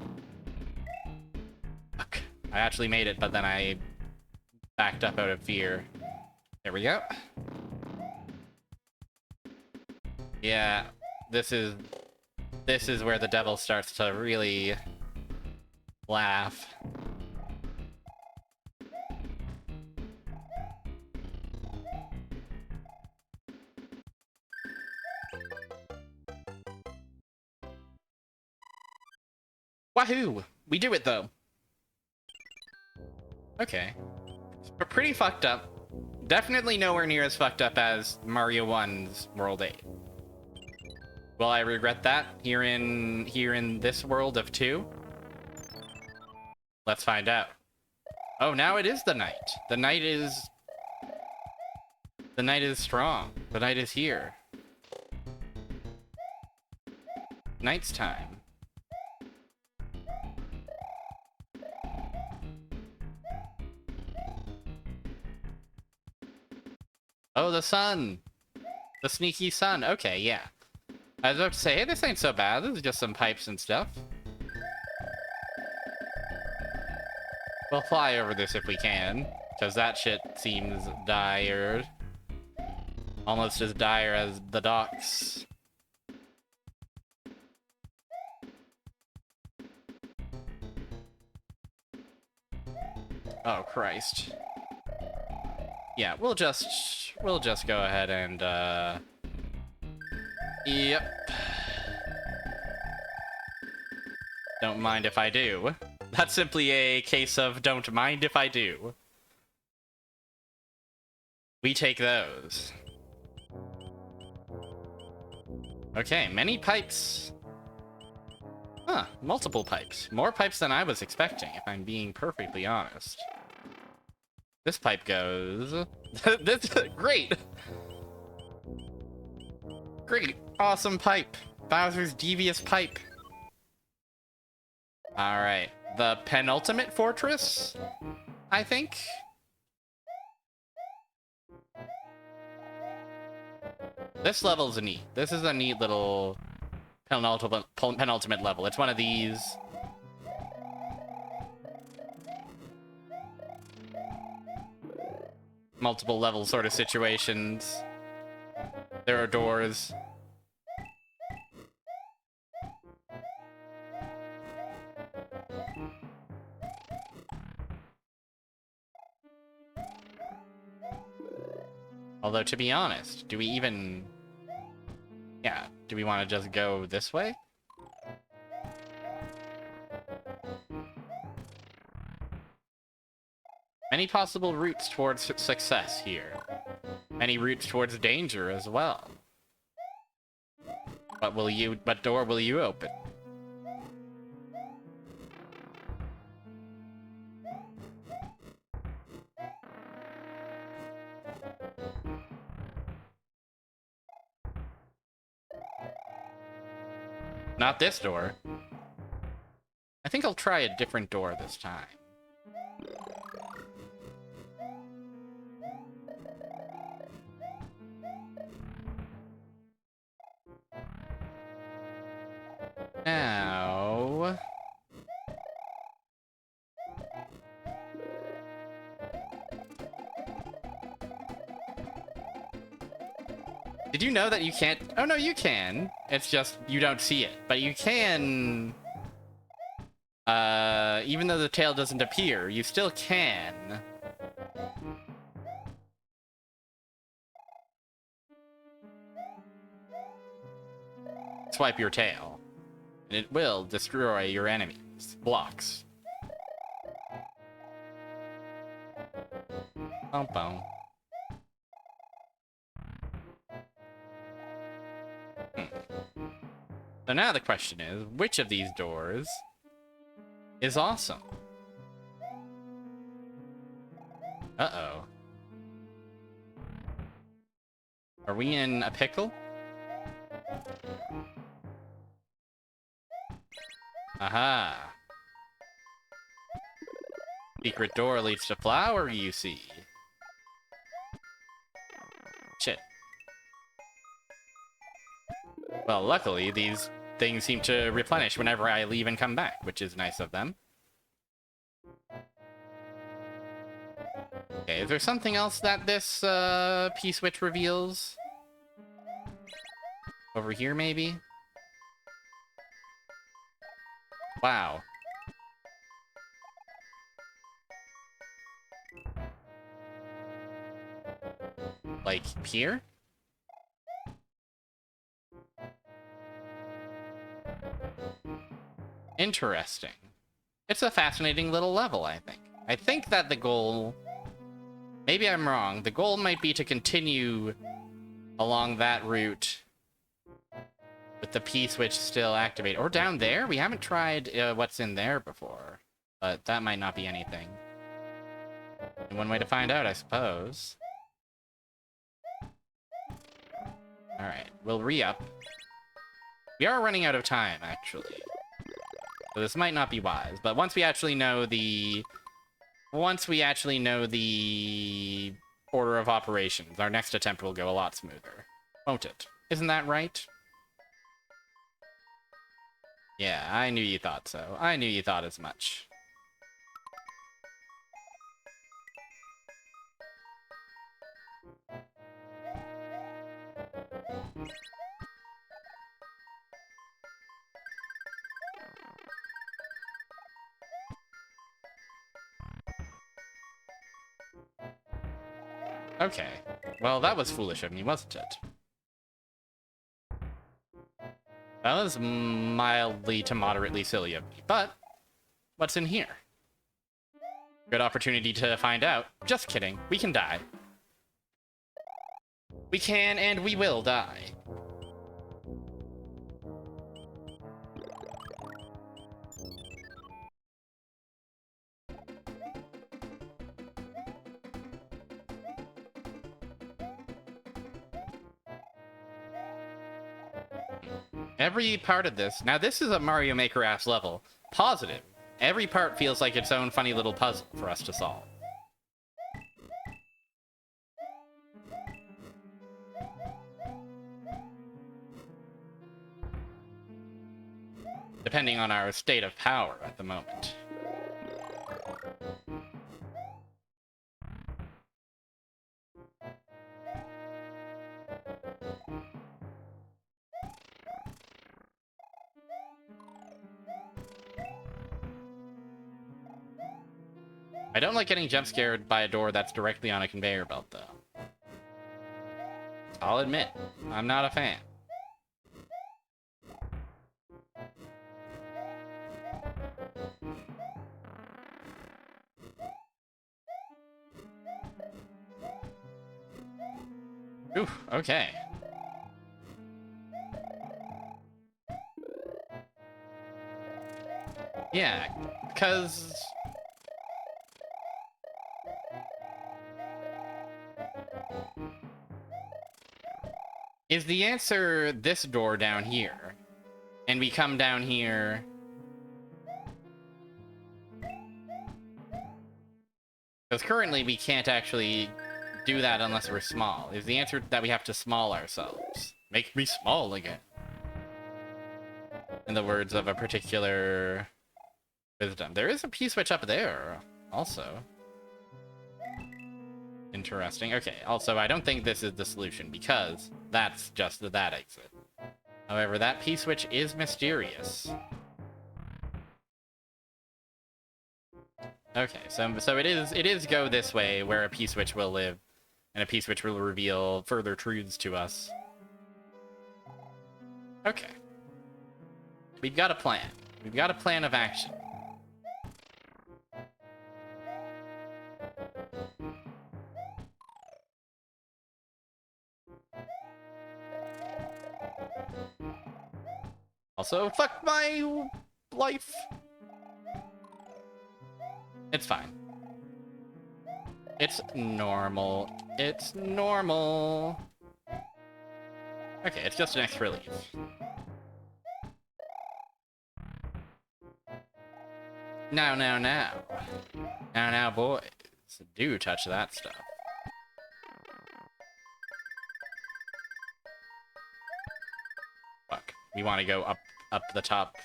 Fuck. I actually made it, but then I backed up out of fear. There we go. Yeah, this is where the devil starts to really laugh. Wahoo! We do it though. Okay. We're pretty fucked up. Definitely nowhere near as fucked up as Mario 1's World 8. Will I regret that here in this world of 2? Let's find out. Oh, now it is the night. The night is strong. The night is here. Night's time. Oh, the sun. The sneaky sun. Okay, yeah. I was about to say, hey, this ain't so bad. This is just some pipes and stuff. We'll fly over this if we can, because that shit seems dire. Almost as dire as the docks. Oh, Christ. Yeah, we'll just go ahead and, Yep. Don't mind if I do. That's simply a case of don't mind if I do. We take those. Okay, many pipes. Huh, multiple pipes. More pipes than I was expecting, if I'm being perfectly honest. This pipe goes... This great! Great! Awesome pipe! Bowser's devious pipe. Alright. The penultimate fortress? I think? This level's neat. This is a neat little penultimate level. It's one of these. Multiple level sort of situations. There are doors. Although, to be honest, do we even... Yeah, do we want to just go this way? Many possible routes towards success here. Many routes towards danger as well. What door will you open? Not this door. I think I'll try a different door this time. Now... Did you know that you can't... Oh, no, you can. It's just you don't see it. But you can... even though the tail doesn't appear, you still can. Swipe your tail. And it will destroy your enemies. Blocks. Boom, boom. So now the question is, which of these doors is awesome? Uh-oh. Are we in a pickle? Aha. Secret door leads to flower, you see. Shit. Well, luckily, these things seem to replenish whenever I leave and come back, which is nice of them. Okay, is there something else that this P-switch reveals? Over here, maybe? Wow. Like, here? Interesting. It's a fascinating little level, I think. I think that the goal... Maybe I'm wrong. The goal might be to continue along that route with the P-switch still activated. Or down there? We haven't tried what's in there before. But that might not be anything. And one way to find out, I suppose. Alright, we'll re-up. We are running out of time, actually. So this might not be wise, but once we actually know the... Once we actually know the order of operations, our next attempt will go a lot smoother. Won't it? Isn't that right? Yeah, I knew you thought so. I knew you thought as much. Okay. Well, that was foolish of me, wasn't it? That was mildly to moderately silly of me, but what's in here? Good opportunity to find out. Just kidding. We can die. We can and we will die. Every part of this... Now, this is a Mario Maker-ass level. Positive. Every part feels like its own funny little puzzle for us to solve. depending on our state of power at the moment. I don't like getting jump scared by a door that's directly on a conveyor belt, though. I'll admit, I'm not a fan. Ooh, okay. Yeah, because... Is the answer this door down here? And we come down here... Because currently we can't actually do that unless we're small. Is the answer that we have to small ourselves? Make me small again. In the words of a particular wisdom. There is a P-switch up there, also. Interesting. Okay, also, I don't think this is the solution, because that's just that exit. However, that P-switch is mysterious. Okay, so it is go this way, where a P-switch will live, and a P-switch will reveal further truths to us. Okay. We've got a plan. We've got a plan of action. Also, fuck my life. It's fine. It's normal. It's normal. Okay, it's just an extra leaf. Now, now, now. Now, now, boys. Do touch that stuff. Fuck. We want to go up the top.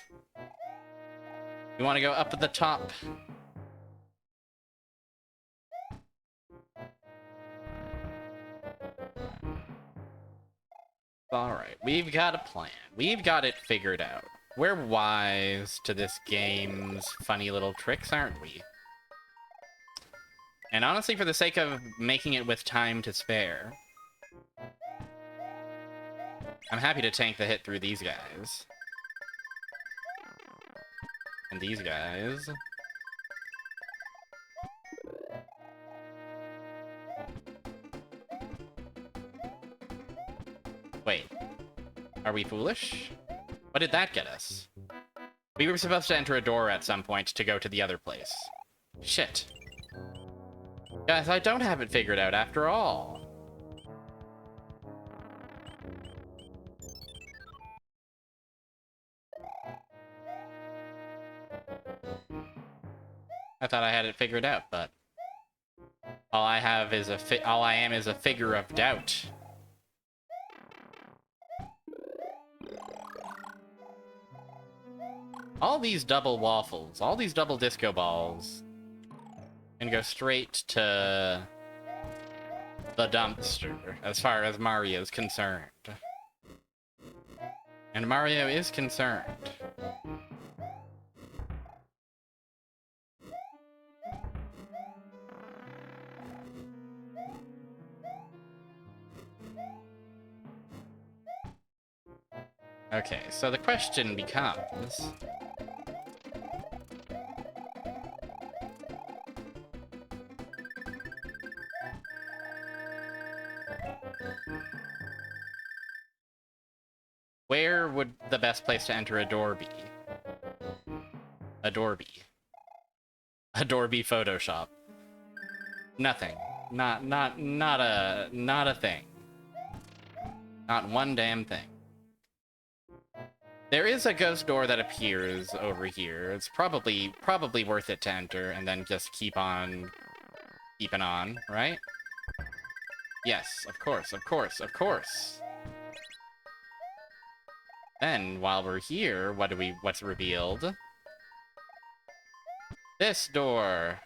We want to go up the top. Alright, we've got a plan. We've got it figured out. We're wise to this game's funny little tricks, aren't we? And honestly, for the sake of making it with time to spare, I'm happy to tank the hit through these guys. And these guys. Wait. Are we foolish? What did that get us? We were supposed to enter a door at some point to go to the other place. Shit. Guys, I don't have it figured out after all. I thought I had it figured out, but all I have is all I am is a figure of doubt. All these double waffles, all these double disco balls, can go straight to the dumpster, as far as Mario's concerned. And Mario is concerned. Okay, so the question becomes... where would the best place to enter a door be? A door be. A door be Photoshop. Nothing. Not a thing. Not one damn thing. There is a ghost door that appears over here. It's probably worth it to enter and then just keep on keeping on, right? Yes, of course, of course, of course. Then, while we're here, what's revealed? This door!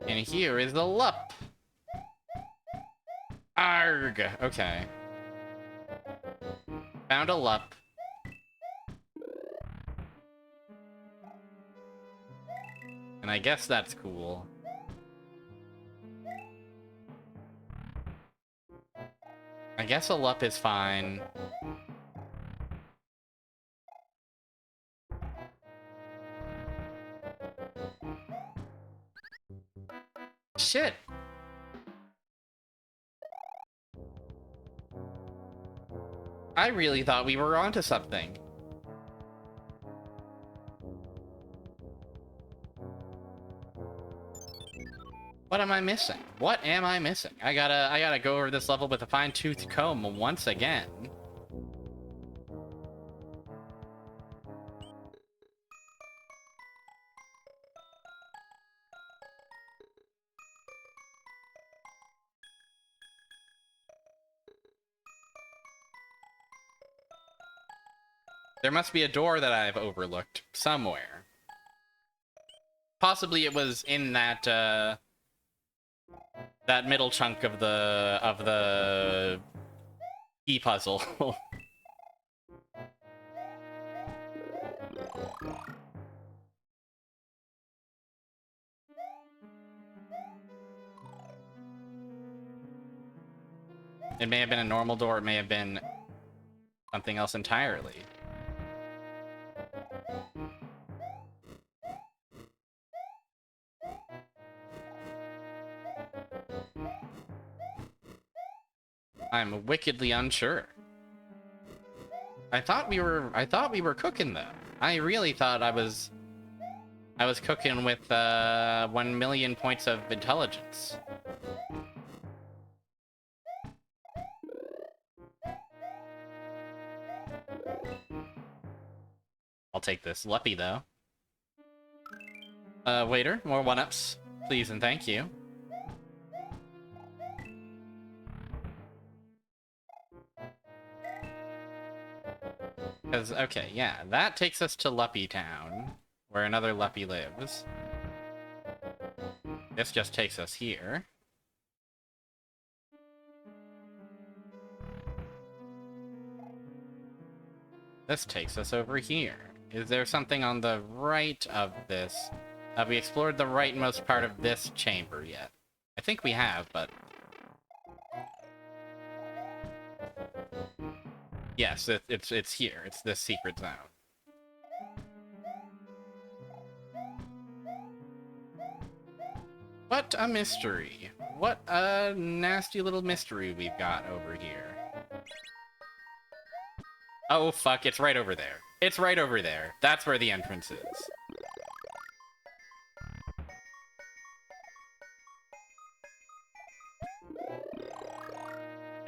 And here is the Lup! Arg! Okay. Found a Lup. And I guess that's cool. I guess a Lup is fine. Shit! I really thought we were onto something. What am I missing? What am I missing? I gotta go over this level with a fine-tooth comb once again. There must be a door that I've overlooked somewhere. Possibly it was in that that middle chunk of the key puzzle. It may have been a normal door, it may have been something else entirely. I'm wickedly unsure. I thought we were cooking though. I really thought I was cooking with 1 million points of intelligence. I'll take this Luppy though. Waiter, more 1-ups, please and thank you. Because, okay, yeah, that takes us to Luppy Town, where another Luppy lives. This just takes us here. This takes us over here. Is there something on the right of this? Have we explored the rightmost part of this chamber yet? I think we have, but... Yes, it's here. It's this secret zone. What a mystery. What a nasty little mystery we've got over here. Oh, fuck, it's right over there. It's right over there. That's where the entrance is.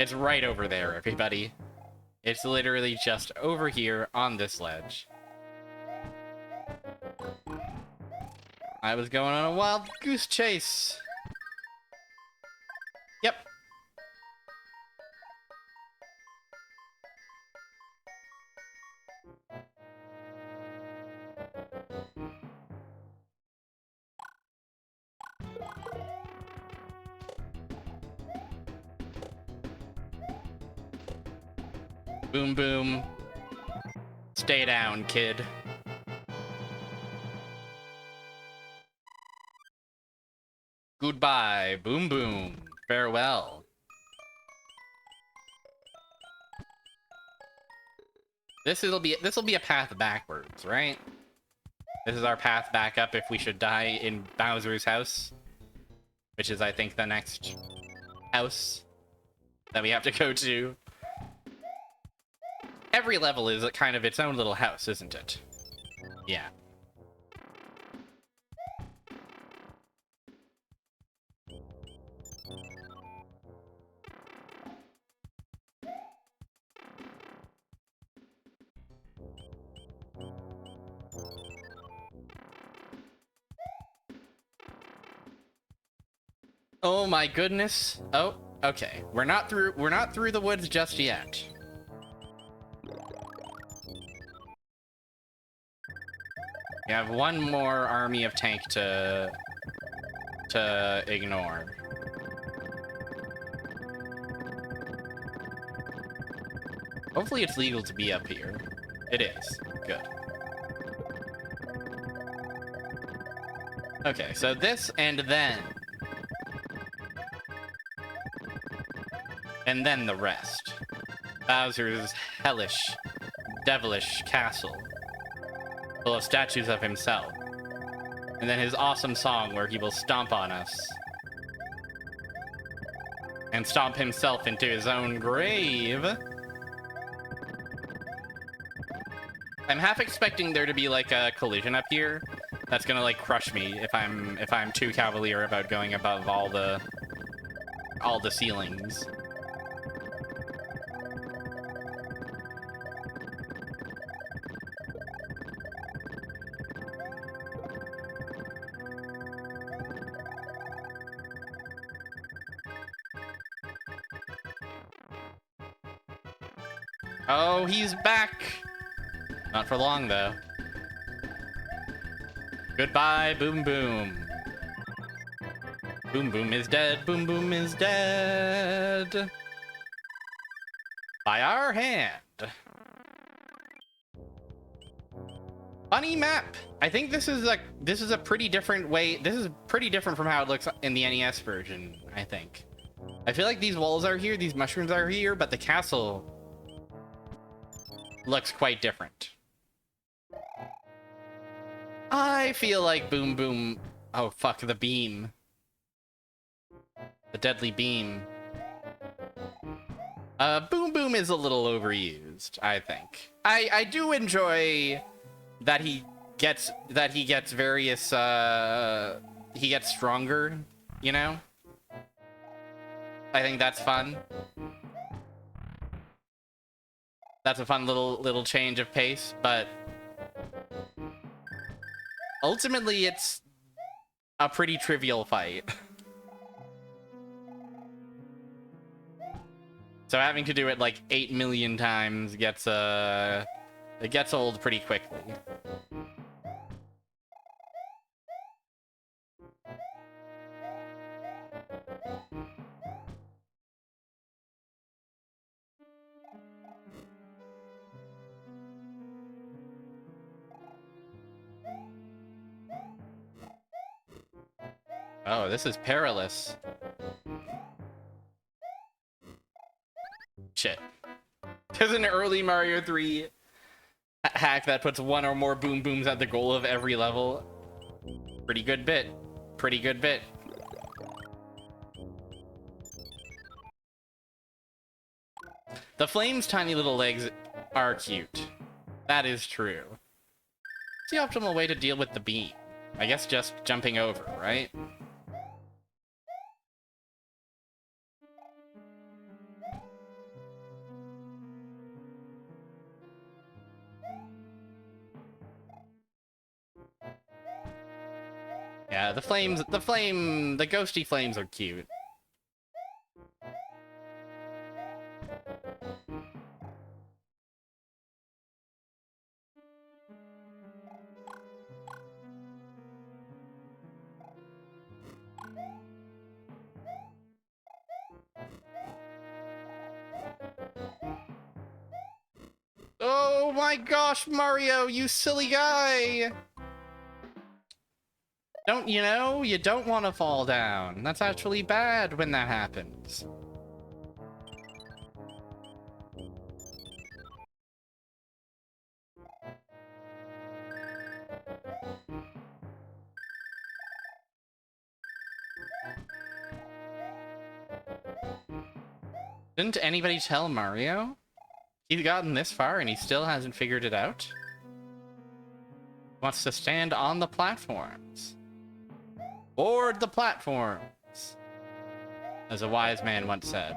It's right over there, everybody. It's literally just over here on this ledge. I was going on a wild goose chase. Yep. Boom, boom. Stay down, kid. Goodbye, boom, boom. Farewell. This will be a path backwards, right? This is our path back up if we should die in Bowser's house, which is, I think, the next house that we have to go to. Every level is kind of its own little house, isn't it? Yeah. Oh my goodness. Oh, Okay, we're not through the woods just yet. We have one more army of tank to ignore. Hopefully it's legal to be up here. It is. Good. Okay, so this and then the rest. Bowser's hellish, devilish castle, full of statues of himself. And then his awesome song where he will stomp on us. And stomp himself into his own grave. I'm half expecting there to be like a collision up here that's gonna like crush me if I'm too cavalier about going above all the ceilings. Oh, he's back! Not for long, though. Goodbye, Boom Boom. Boom Boom is dead. Boom Boom is dead. By our hand. Funny map. I think this is a pretty different way. This is pretty different from how it looks in the NES version, I think. I feel like these walls are here, these mushrooms are here, but the castle looks quite different. I feel like Boom Boom... Oh, fuck, the beam. The deadly beam. Boom Boom is a little overused, I think. I do enjoy that he gets various, he gets stronger, you know? I think that's fun. That's a fun little change of pace, but ultimately it's a pretty trivial fight. So having to do it like 8 million times gets it gets old pretty quickly. Oh, this is perilous. Shit. There's an early Mario 3 hack that puts one or more Boom Booms at the goal of every level. Pretty good bit. Pretty good bit. The Flame's tiny little legs are cute. That is true. What's the optimal way to deal with the beam? I guess just jumping over, right? Yeah, the ghosty flames are cute. Oh my gosh, Mario, you silly guy! Don't you know? You don't want to fall down. That's actually bad when that happens. Didn't anybody tell Mario? He's gotten this far and he still hasn't figured it out? He wants to stand on the platforms. Board the platforms, as a wise man once said.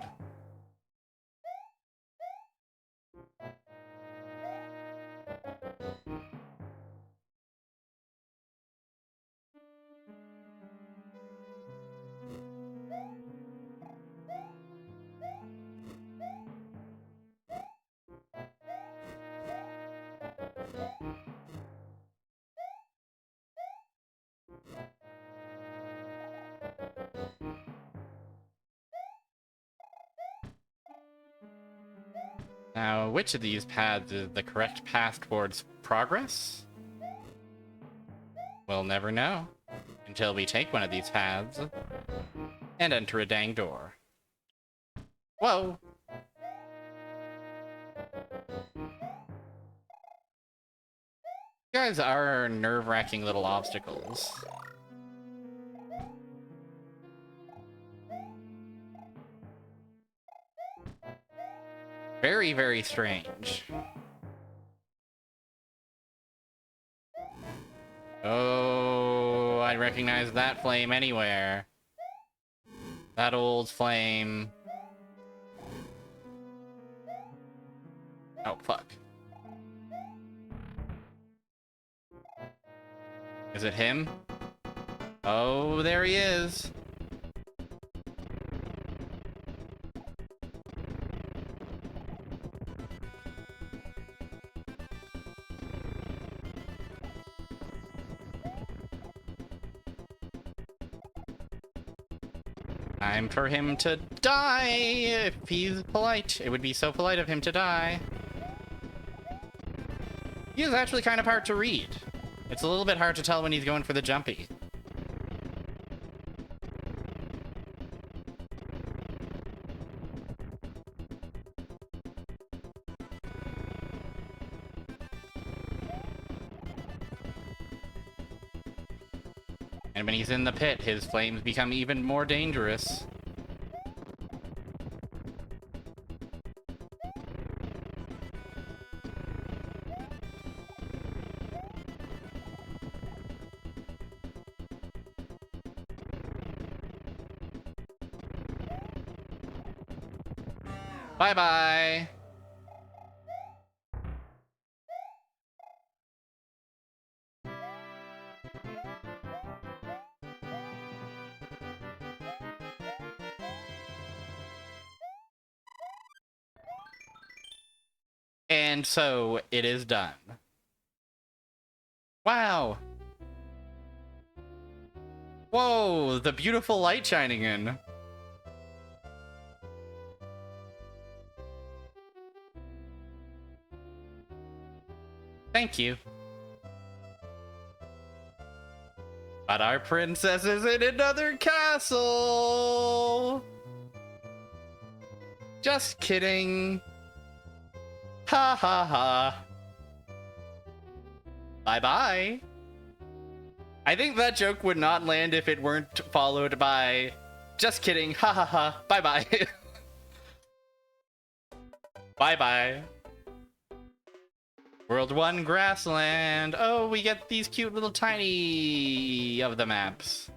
Now, which of these paths is the correct path towards progress? We'll never know until we take one of these paths and enter a dang door. Whoa! You guys are nerve-wracking little obstacles. Very, very strange. Oh, I recognize that flame anywhere. That old flame. Oh, fuck. Is it him? Oh, there he is. Time for him to die, if he's polite. It would be so polite of him to die. He is actually kind of hard to read. It's a little bit hard to tell when he's going for the jumpy. And when he's in the pit, his flames become even more dangerous. Bye-bye! And so, it is done. Wow! Whoa, the beautiful light shining in. Thank you. But our princess is in another castle! Just kidding. Ha ha ha. Bye-bye. I think that joke would not land if it weren't followed by, just kidding, ha ha ha, bye-bye. Bye-bye. World 1 Grassland. Oh, we get these cute little tiny of the maps.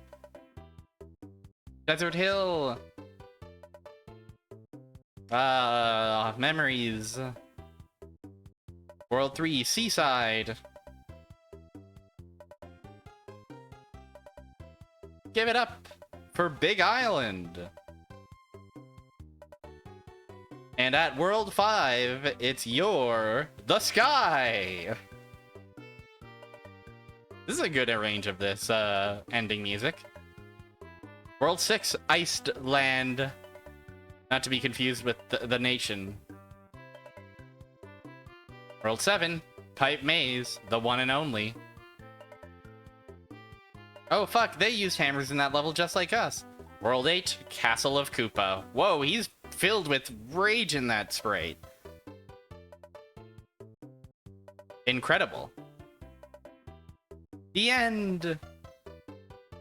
Desert Hill. Memories. World 3 Seaside. Give it up for Big Island. And at World 5, it's The Sky. This is a good arrange of this ending music. World 6, Iced Land. Not to be confused with the nation. World 7, Pipe Maze, the one and only. Oh fuck, they used hammers in that level just like us. World 8, Castle of Koopa. Whoa, he's filled with rage in that sprite. Incredible. The end!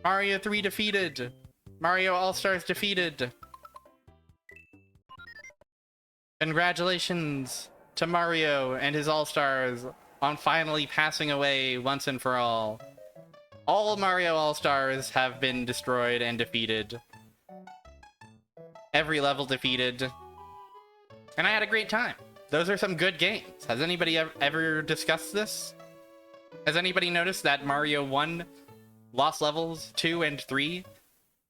Mario 3 defeated. Mario All-Stars defeated. Congratulations to Mario and his All-Stars on finally passing away once and for all. All Mario All-Stars have been destroyed and defeated. Every level defeated. And I had a great time. Those are some good games. Has anybody ever discussed this? Has anybody noticed that Mario 1, Lost Levels 2, and 3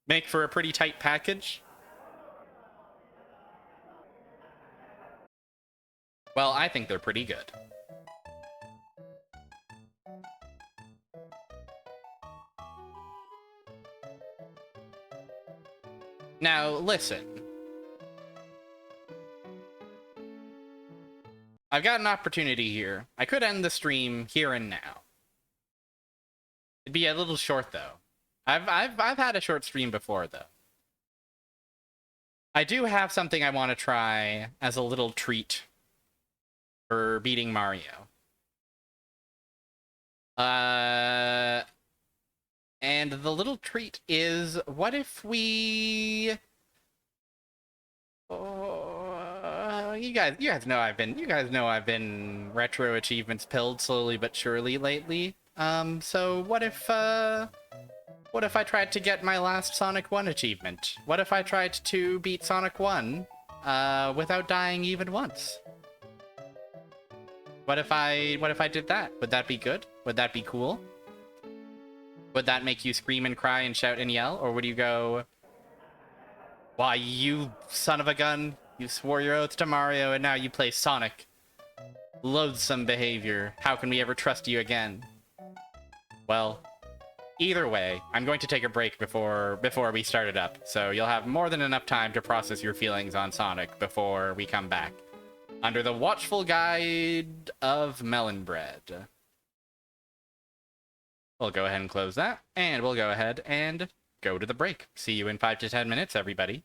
make for a pretty tight package? Well, I think they're pretty good. Now, listen. I've got an opportunity here. I could end the stream here and now. It'd be a little short though. I've had a short stream before though. I do have something I want to try as a little treat for beating Mario. And the little treat is, what if we... you guys know I've been retro achievements pilled slowly but surely lately. So what if I tried to get my last Sonic 1 achievement? What if I tried to beat Sonic 1 without dying even once? What if I did that? Would that be good? Would that be cool? Would that make you scream and cry and shout and yell? Or would you go, why, you son of a gun, you swore your oath to Mario and now you play Sonic. Loathsome behavior. How can we ever trust you again? Well, either way, I'm going to take a break before we start it up, so you'll have more than enough time to process your feelings on Sonic before we come back. Under the watchful guide of Melon Bread. We'll go ahead and close that, and we'll go ahead and go to the break. See you in 5 to 10 minutes, everybody.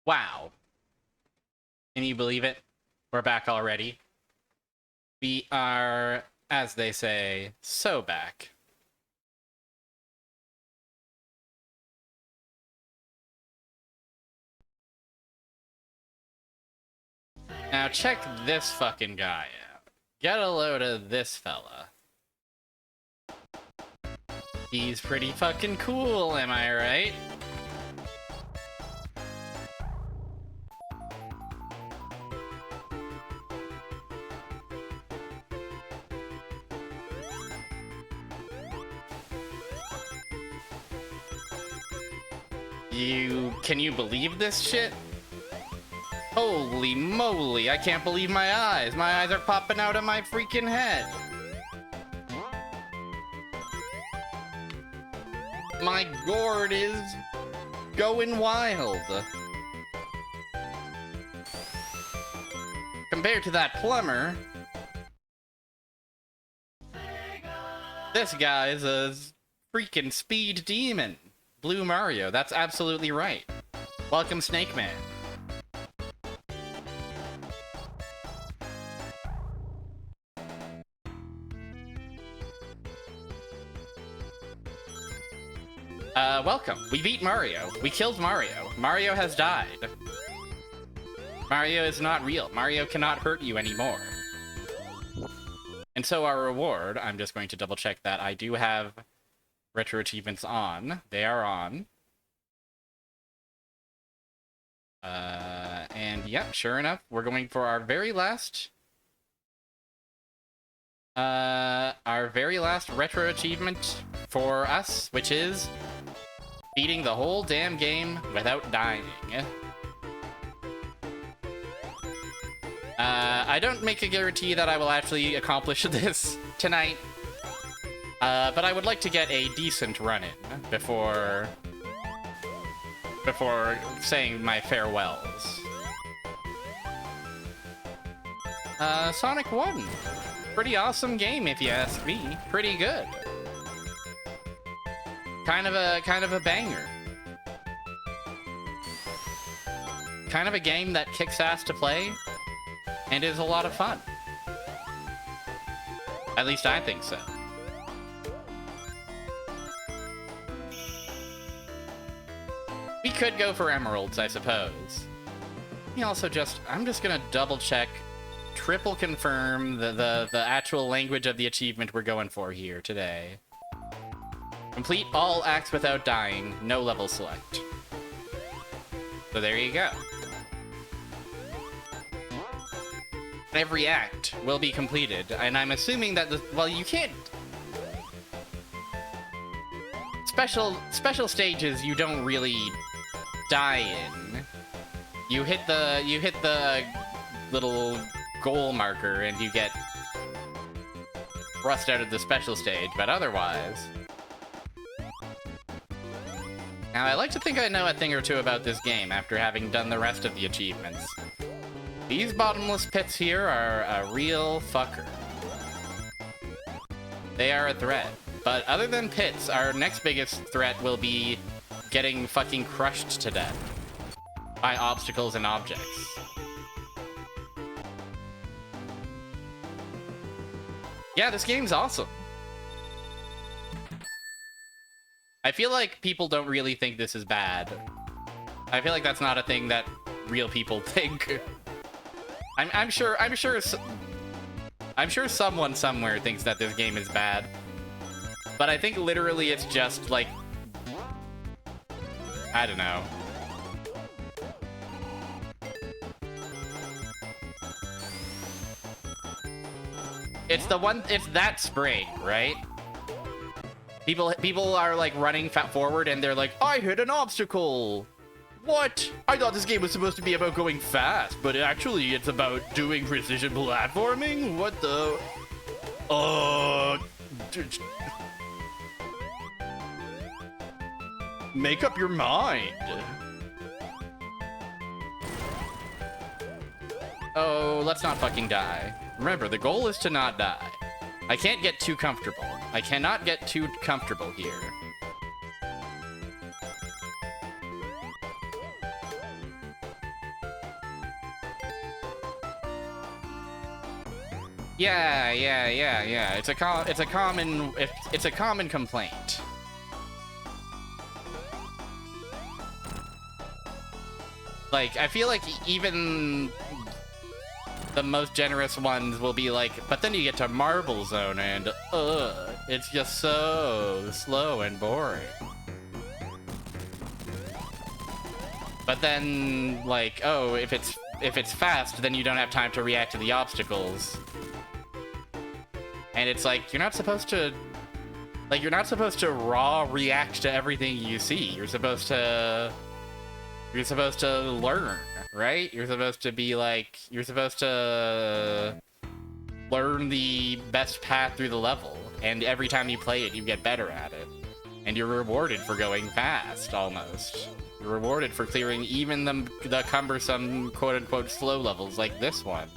Wow. Can you believe it? We're back already. We are, as they say, so back. Now check this fucking guy out. Get a load of this fella. He's pretty fucking cool, am I right? Can you believe this shit? Holy moly, I can't believe my eyes. My eyes are popping out of my freaking head. My gourd is going wild. Compared to that plumber, this guy is a freaking speed demon. Blue Mario, that's absolutely right. Welcome, Snake Man. Welcome. We beat Mario. We killed Mario. Mario has died. Mario is not real. Mario cannot hurt you anymore. And so our reward, I'm just going to double check that I do have retro achievements on. They are on. And yep, sure enough, we're going for our very last retro achievement for us, which is beating the whole damn game without dying. I don't make a guarantee that I will actually accomplish this tonight, but I would like to get a decent run-in before saying my farewells. Sonic 1. Pretty awesome game, if you ask me. Pretty good. Kind of a banger. Kind of a game that kicks ass to play and is a lot of fun. At least I think so. We could go for emeralds, I suppose. I'm just gonna double check, triple confirm the actual language of the achievement we're going for here today. Complete all acts without dying, no level select. So there you go. Every act will be completed, and I'm assuming that well, you can't. Special stages you don't really die in. You hit the little goal marker and you get thrust out of the special stage, but otherwise. Now, I like to think I know a thing or two about this game after having done the rest of the achievements. These bottomless pits here are a real fucker. They are a threat. But other than pits, our next biggest threat will be getting fucking crushed to death by obstacles and objects. Yeah, this game's awesome. I feel like people don't really think this is bad. I feel like that's not a thing that real people think. I'm sure someone somewhere thinks that this game is bad. But I think literally it's just like, I don't know. It's that spring, right? People are like running forward and they're like, I hit an obstacle. What? I thought this game was supposed to be about going fast, but actually it's about doing precision platforming? What the? Make up your mind. Oh, let's not fucking die. Remember, the goal is to not die. I can't get too comfortable. I cannot get too comfortable here. Yeah. It's a common complaint. Like, I feel like even the most generous ones will be like, but then you get to Marble Zone and, it's just so slow and boring. But then, like, oh, if it's fast, then you don't have time to react to the obstacles. And it's like, you're not supposed to raw react to everything you see. You're supposed to learn, right? You're supposed to learn the best path through the level. And every time you play it, you get better at it. And you're rewarded for going fast, almost. You're rewarded for clearing even the cumbersome, quote-unquote, slow levels like this one.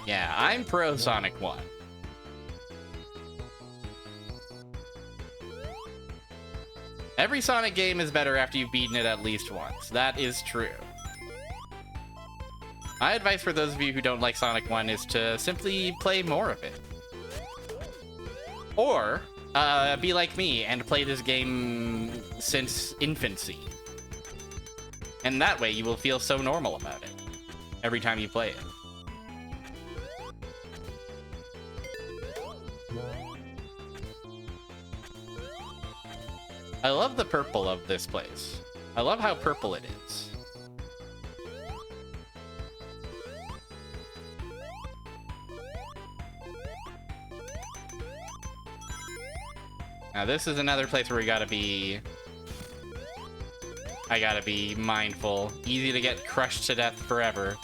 Yeah, I'm pro Sonic 1. Every Sonic game is better after you've beaten it at least once. That is true. My advice for those of you who don't like Sonic 1 is to simply play more of it. Or, be like me and play this game since infancy. And that way you will feel so normal about it every time you play it. I love the purple of this place. I love how purple it is. Now this is another place where I gotta be mindful. Easy to get crushed to death forever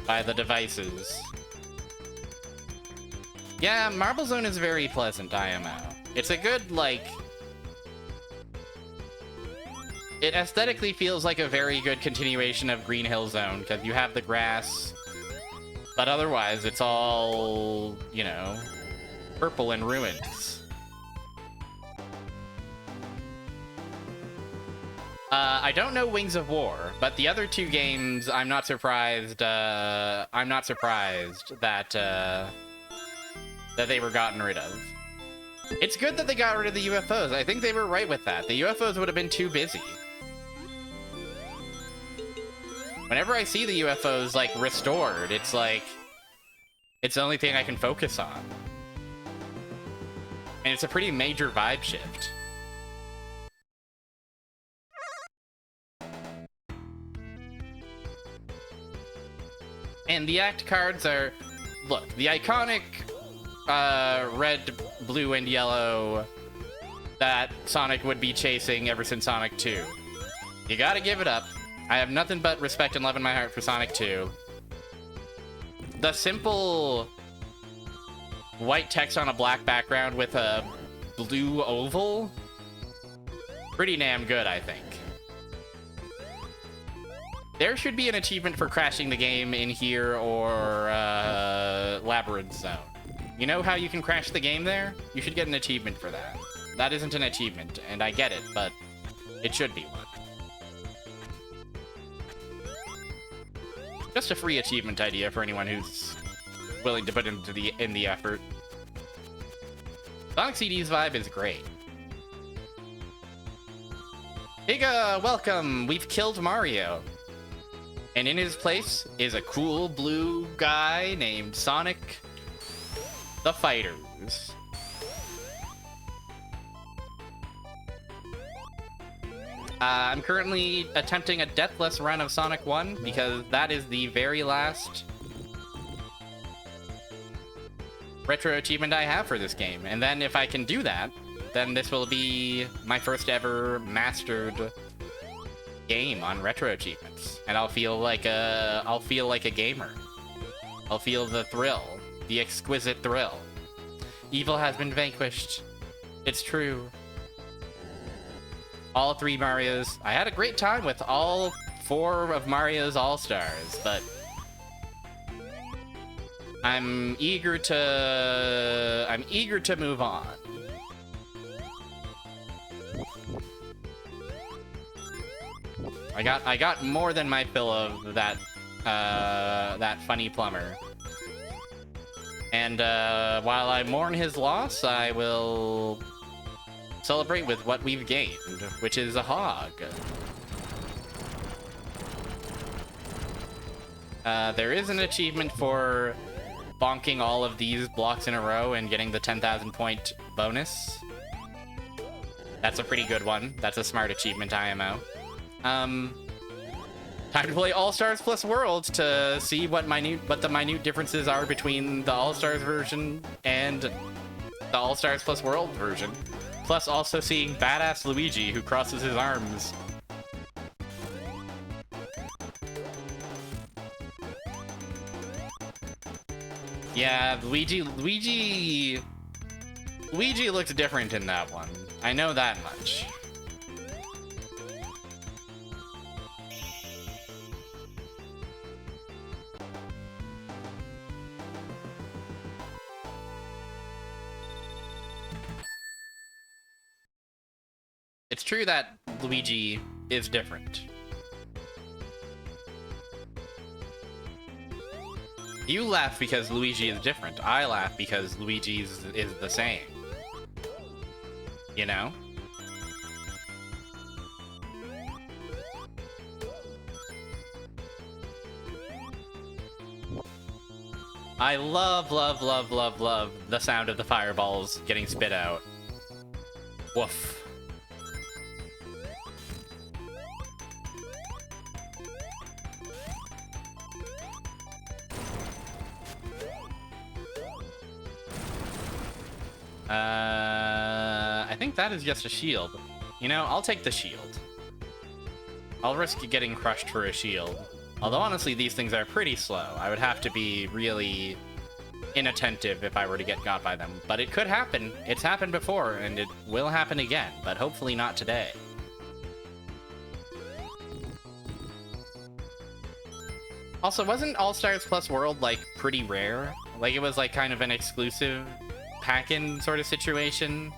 by the devices. Yeah, Marble Zone is very pleasant, IMO. It's a good, like... It aesthetically feels like a very good continuation of Green Hill Zone, because you have the grass, but otherwise it's all, you know, purple and ruins. I don't know Wings of War, but the other two games, I'm not surprised that they were gotten rid of. It's good that they got rid of the UFOs. I think they were right with that. The UFOs would have been too busy. Whenever I see the UFOs, like, restored, it's like... It's the only thing I can focus on. And it's a pretty major vibe shift. And the act cards are... Look, the iconic red, blue, and yellow that Sonic would be chasing ever since Sonic 2. You gotta give it up. I have nothing but respect and love in my heart for Sonic 2. The simple white text on a black background with a blue oval? Pretty damn good, I think. There should be an achievement for crashing the game in here or Labyrinth Zone. You know how you can crash the game there? You should get an achievement for that. That isn't an achievement, and I get it, but it should be one. Just a free achievement idea for anyone who's willing to put into the effort. Sonic CD's vibe is great. Higa, welcome! We've killed Mario. And in his place is a cool blue guy named Sonic the Fighters. I'm currently attempting a deathless run of Sonic 1 because that is the very last retro achievement I have for this game. And then if I can do that, then this will be my first ever mastered game on retro achievements. And I'll feel like a gamer. I'll feel the thrill, the exquisite thrill. Evil has been vanquished. It's true. All 3 Marios. I had a great time with all 4 of Mario's All-Stars, but I'm eager to move on. I got more than my fill of that that funny plumber. And while I mourn his loss, I will celebrate with what we've gained, which is a hog. There is an achievement for bonking all of these blocks in a row and getting the 10,000 point bonus. That's a pretty good one. That's a smart achievement, IMO. Time to play All-Stars plus Worlds to see what the minute differences are between the All-Stars version and the All-Stars plus World version. Plus also seeing badass Luigi who crosses his arms. Yeah, Luigi looks different in that one. I know that much. It's true that Luigi is different. You laugh because Luigi is different. I laugh because Luigi is the same. You know? I love the sound of the fireballs getting spit out. Woof. I think that is just a shield. You know, I'll take the shield. I'll risk getting crushed for a shield. Although, honestly, these things are pretty slow. I would have to be really inattentive if I were to get got by them. But it could happen. It's happened before, and it will happen again. But hopefully not today. Also, wasn't All-Stars Plus World, like, pretty rare? Like, it was, like, kind of an exclusive pack-in sort of situation?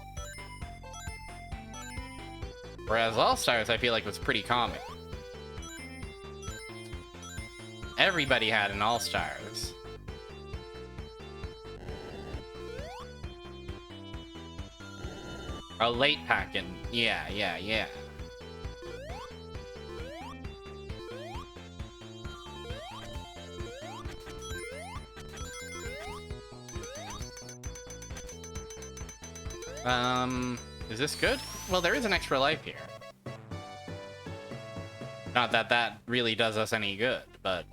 Whereas All-Stars, I feel like, was pretty common. Everybody had an All-Stars. A late pack-in. Yeah. Is this good? Well, there is an extra life here. Not that that really does us any good, but...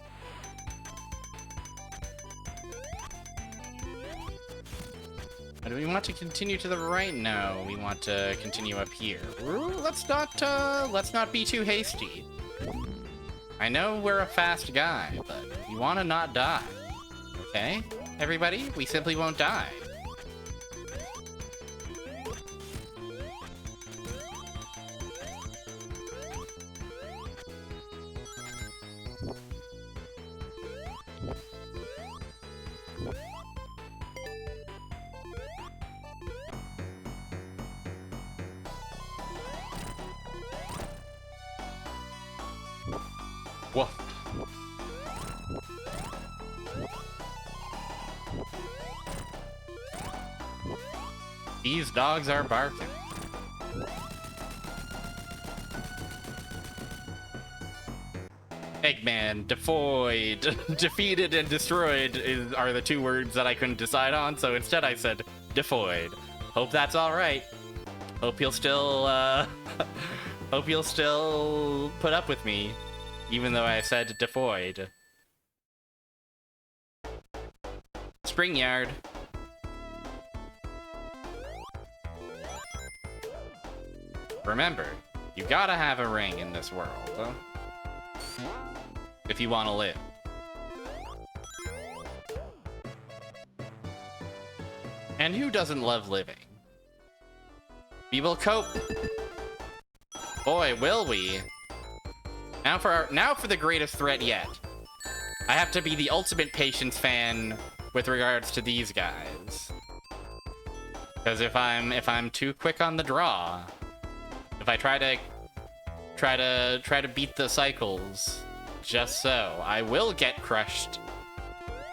Do we want to continue to the right? No, we want to continue up here. Let's not be too hasty. I know we're a fast guy, but we want to not die. Okay? Everybody, we simply won't die. Whoa. These dogs are barking. Eggman, devoid, defeated and destroyed are the two words that I couldn't decide on, so instead I said devoid. Hope that's alright. Hope you'll still, hope you'll still put up with me, even though I said devoid. Spring yard. Remember, you gotta have a ring in this world, huh? If you want to live. And who doesn't love living? We will cope. Boy, will we. Now for the greatest threat yet. I have to be the ultimate patience fan with regards to these guys. Because if I'm too quick on the draw, if I try to Try to beat the cycles. Just so. I will get crushed.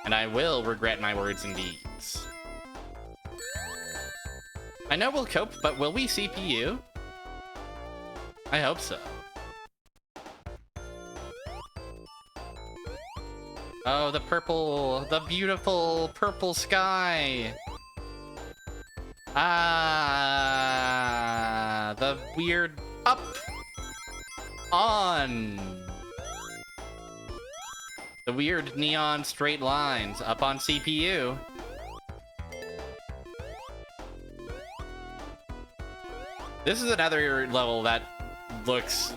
And I will regret my words and deeds. I know we'll cope, but will we CPU? I hope so. Oh, the beautiful purple sky. Ah, the weird up, on. The weird neon straight lines up on CPU. This is another level that looks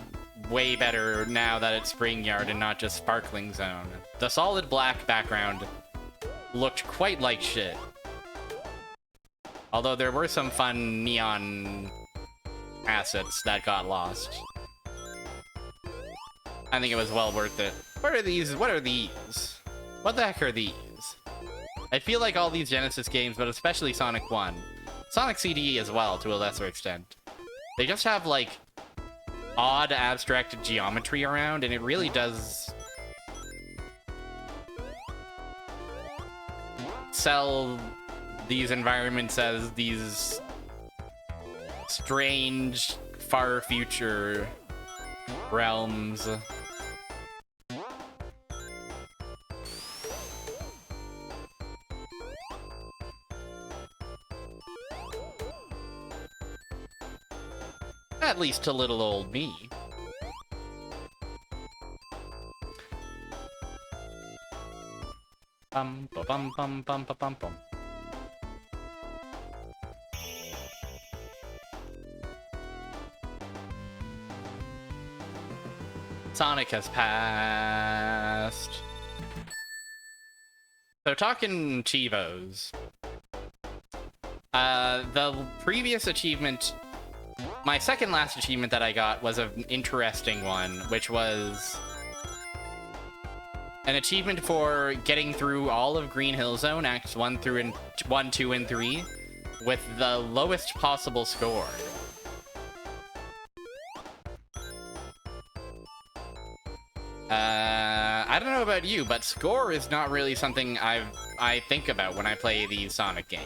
way better now that it's Spring Yard and not just Sparkling Zone. The solid black background looked quite like shit. Although there were some fun neon assets that got lost. I think it was well worth it. What are these? What are these? What the heck are these? I feel like all these Genesis games, but especially Sonic 1. Sonic CD as well, to a lesser extent. They just have, like, odd abstract geometry around, and it really does sell these environments as these strange, far future realms. At least to little old me. Bum ba bum bum bum ba bum bum. Sonic has passed. So talking Chivos. The previous achievement, my second last achievement that I got was an interesting one, which was an achievement for getting through all of Green Hill Zone, Acts 1, 2, and 3, with the lowest possible score. I don't know about you, but score is not really something I think about when I play these Sonic games.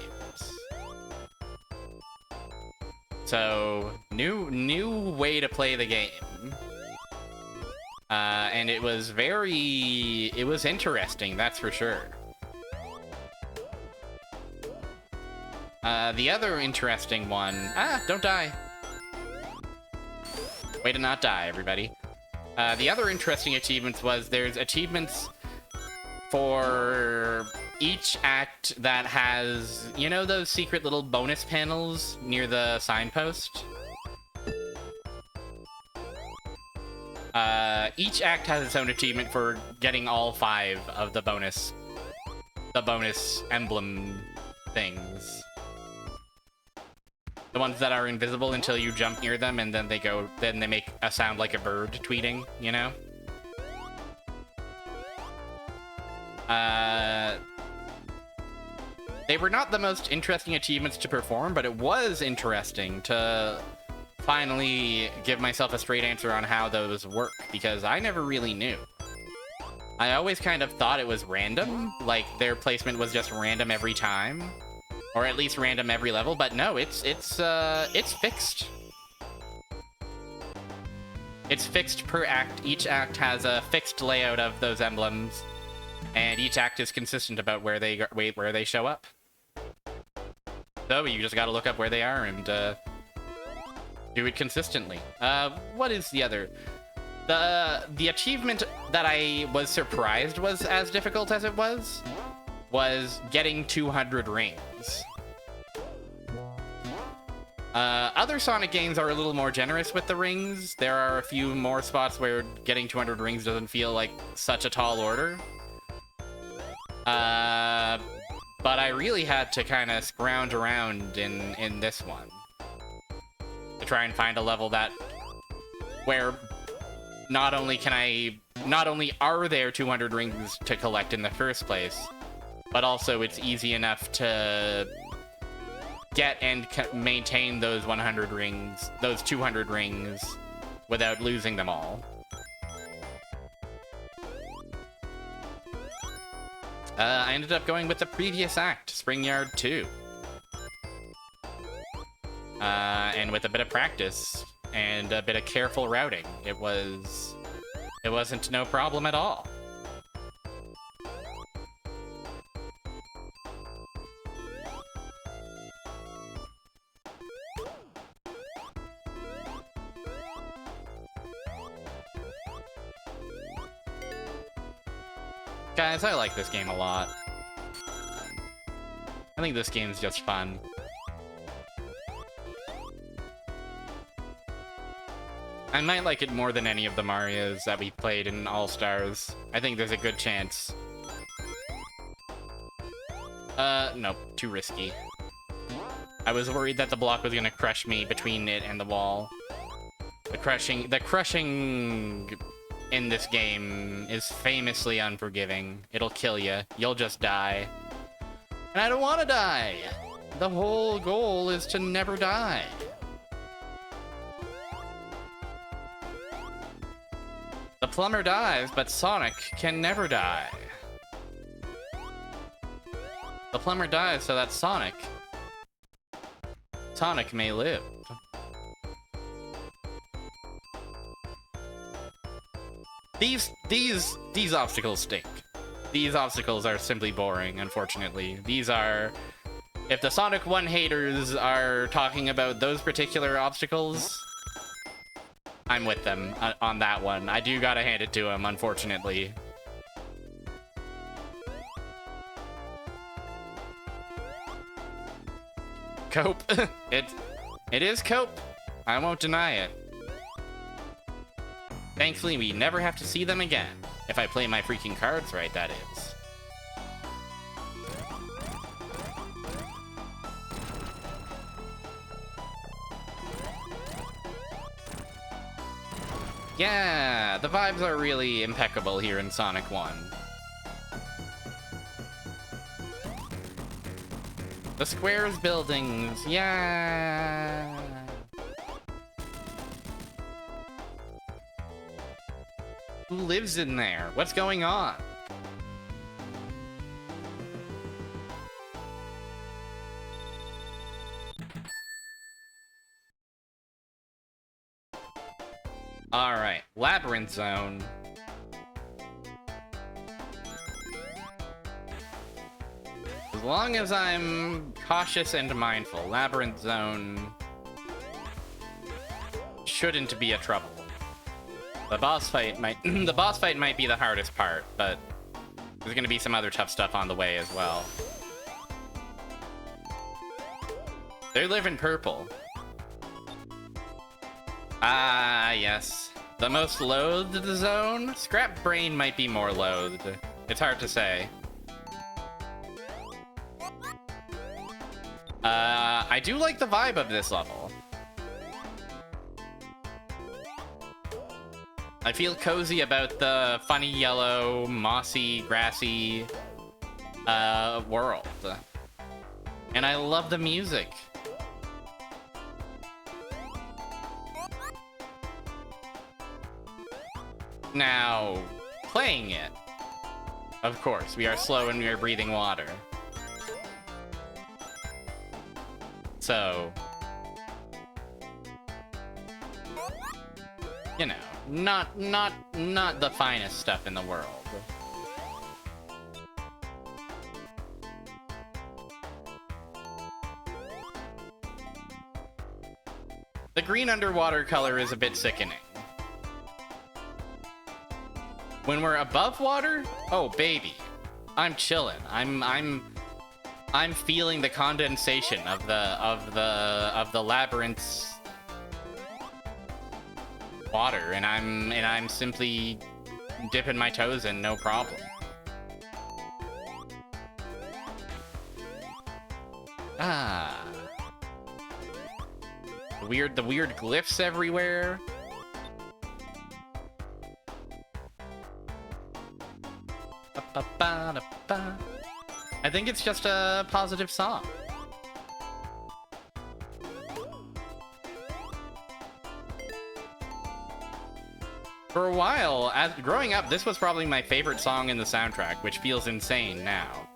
So, new way to play the game. And it was interesting, that's for sure. The other interesting one... don't die. Way to not die, everybody. The other interesting achievements was there's achievements for each act that has, you know, those secret little bonus panels near the signpost? Each act has its own achievement for getting all 5 of the bonus emblem things. The ones that are invisible until you jump near them, and then they make a sound like a bird tweeting, you know? They were not the most interesting achievements to perform, but it was interesting to finally give myself a straight answer on how those work, because I never really knew. I always kind of thought it was random, like their placement was just random every time. Or at least random every level, but no, it's fixed. It's fixed per act. Each act has a fixed layout of those emblems, and each act is consistent about where they show up. So you just gotta look up where they are and do it consistently. What is the other? The achievement that I was surprised was as difficult as it was getting 200 rings. Other Sonic games are a little more generous with the rings. There are a few more spots where getting 200 rings doesn't feel like such a tall order. But I really had to kind of scrounge around in this one to try and find a level where not only are there 200 rings to collect in the first place, but also it's easy enough to get and maintain those 100 rings, those 200 rings, without losing them all. I ended up going with the previous act, Spring Yard 2. And with a bit of practice and a bit of careful routing, it wasn't no problem at all. Guys, I like this game a lot. I think this game's just fun. I might like it more than any of the Marios that we played in All-Stars. I think there's a good chance. Nope, too risky. I was worried that the block was gonna crush me between it and the wall. The crushing in this game is famously unforgiving. It'll kill you. You'll just die. And I don't want to die! The whole goal is to never die. The plumber dies, but Sonic can never die. The plumber dies so that Sonic may live. These obstacles stink. These obstacles are simply boring, unfortunately. These are... If the Sonic 1 haters are talking about those particular obstacles, I'm with them on that one. I do gotta hand it to them, unfortunately. Cope. It is cope. I won't deny it. Thankfully, we never have to see them again. If I play my freaking cards right, that is. Yeah, the vibes are really impeccable here in Sonic 1. The squares buildings, yeah! Who lives in there? What's going on? Alright, Labyrinth Zone. As long as I'm cautious and mindful, Labyrinth Zone shouldn't be a trouble. The boss fight might be the hardest part, but there's gonna be some other tough stuff on the way as well. They live in purple. Ah, yes. The most loathed zone? Scrap Brain might be more loathed. It's hard to say. I do like the vibe of this level. I feel cozy about the funny yellow, mossy, grassy world. And I love the music. Now, playing it, of course, we are slow and we are breathing water. So, you know, not the finest stuff in the world. The green underwater color is a bit sickening. When we're above water, oh baby, I'm chilling. I'm feeling the condensation of the labyrinth's water, and I'm simply dipping my toes in, no problem. Ah, the weird glyphs everywhere. I think it's just a positive song. For a while, growing up, this was probably my favorite song in the soundtrack, which feels insane now.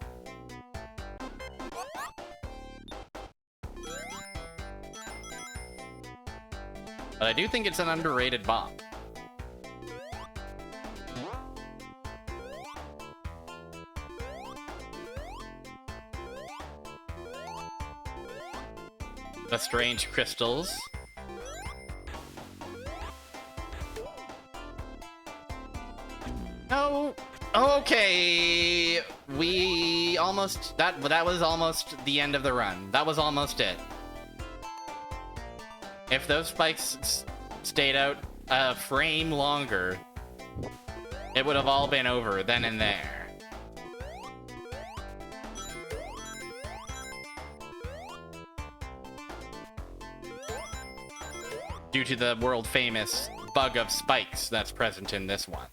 But I do think it's an underrated bop. The strange crystals. Oh, okay. We almost that was almost the end of the run. That was almost it. If those spikes stayed out a frame longer, it would have all been over then and there. Due to the world-famous bug of spikes that's present in this one.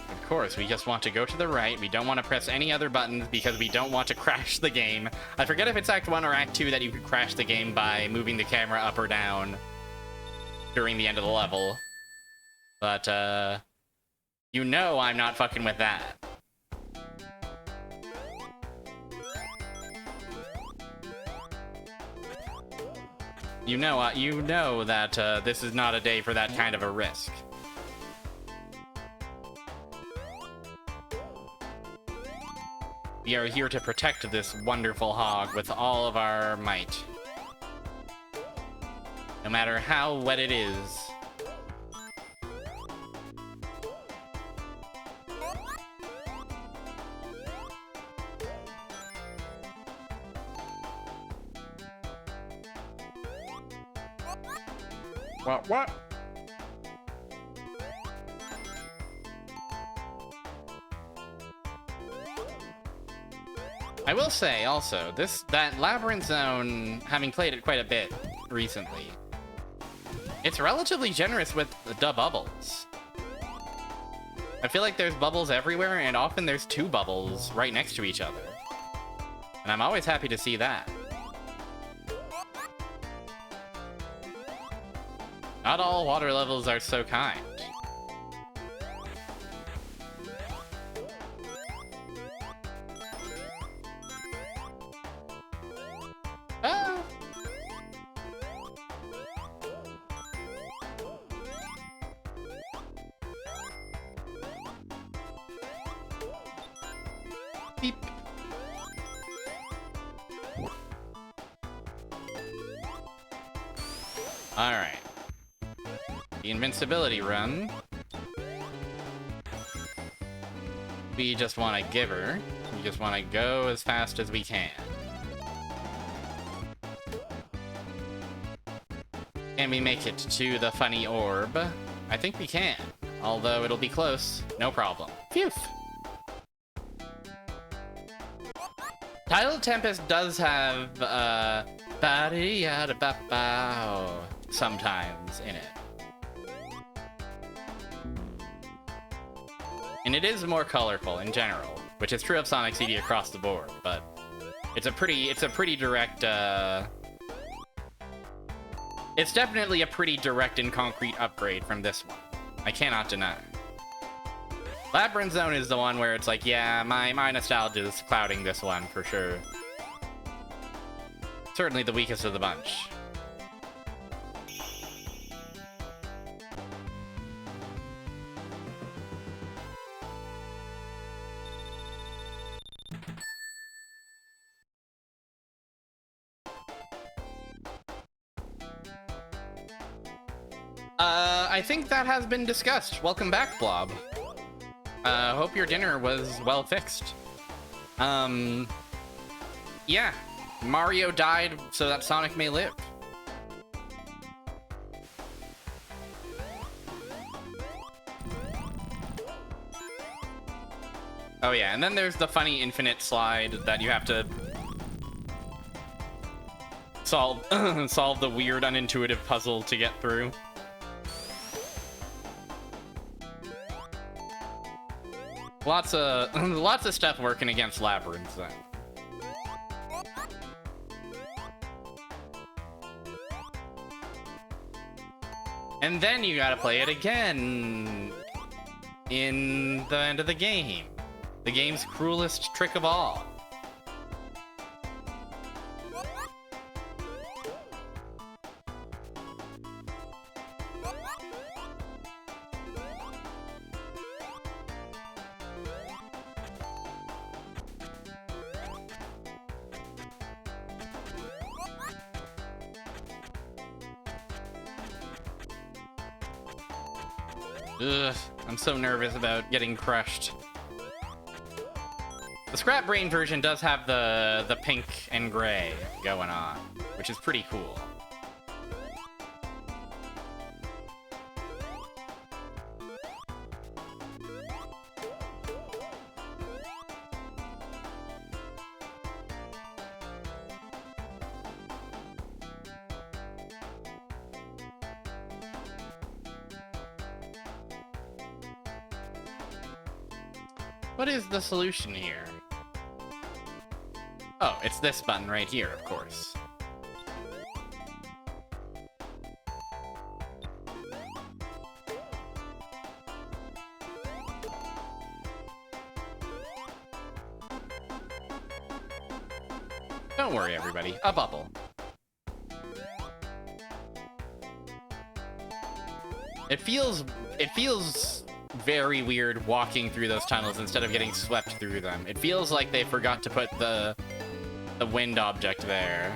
Of course, we just want to go to the right. We don't want to press any other buttons because we don't want to crash the game. I forget if it's Act 1 or Act 2 that you could crash the game by moving the camera up or down during the end of the level. But, you know I'm not fucking with that. You know that, this is not a day for that kind of a risk. We are here to protect this wonderful hog with all of our might. No matter how wet it is. What? I will say, also, that Labyrinth Zone, having played it quite a bit recently, it's relatively generous with the bubbles. I feel like there's bubbles everywhere, and often there's two bubbles right next to each other. And I'm always happy to see that. Not all water levels are so kind. Ah! Beep. All right. The invincibility run. We just want to give her. We just want to go as fast as we can. Can we make it to the funny orb? I think we can. Although it'll be close. No problem. Phew! Tidal Tempest does have, sometimes in it. And it is more colorful in general, which is true of Sonic CD across the board, but it's a pretty direct, it's definitely a pretty direct and concrete upgrade from this one. I cannot deny. Labyrinth Zone is the one where it's like, yeah, my nostalgia is clouding this one for sure. Certainly the weakest of the bunch. I think that has been discussed. Welcome back, Blob. Hope your dinner was well fixed. Yeah. Mario died so that Sonic may live. Oh yeah, and then there's the funny infinite slide that you have to solve solve the weird unintuitive puzzle to get through. Lots of lots of stuff working against Labyrinth then. And then you gotta play it again in the end of the game. The game's cruelest trick of all. Ugh, I'm so nervous about getting crushed. The Scrap Brain version does have the pink and gray going on, which is pretty cool. What is the solution here? Oh, it's this button right here, of course. Don't worry, everybody. A bubble. It feels very weird walking through those tunnels instead of getting swept through them. It feels like they forgot to put the wind object there.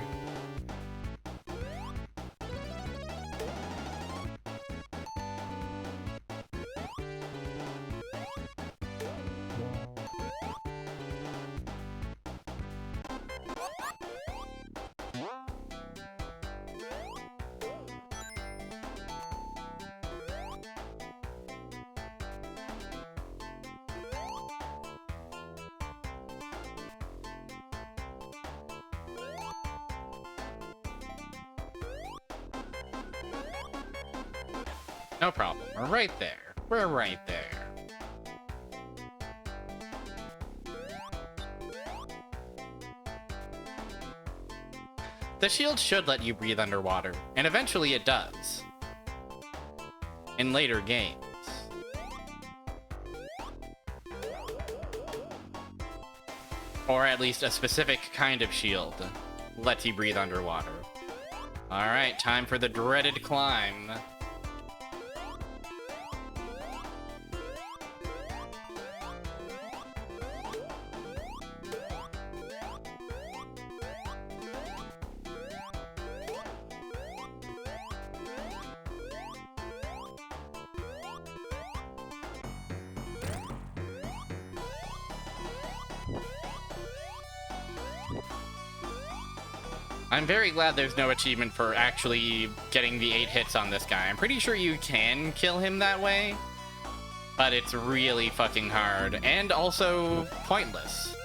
No problem. We're right there. We're right there. The shield should let you breathe underwater, and eventually it does. In later games. Or at least a specific kind of shield lets you breathe underwater. Alright, time for the dreaded climb. I'm very glad there's no achievement for actually getting the 8 hits on this guy. I'm pretty sure you can kill him that way, but it's really fucking hard and also pointless.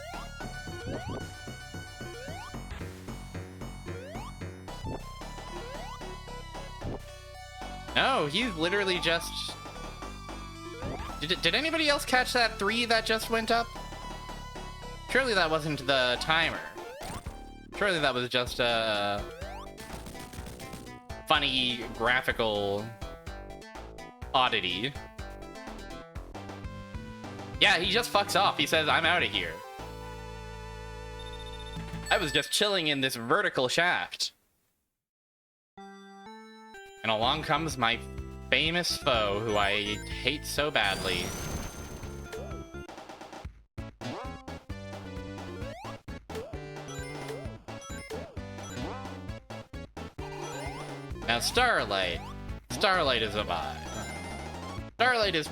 No, he's literally just... Did anybody else catch that 3 that just went up? Surely that wasn't the timer. Surely that was just a funny graphical oddity. Yeah, he just fucks off. He says, I'm out of here. I was just chilling in this vertical shaft. And along comes my famous foe, who I hate so badly. Now, Starlight. Starlight is a vibe. Starlight is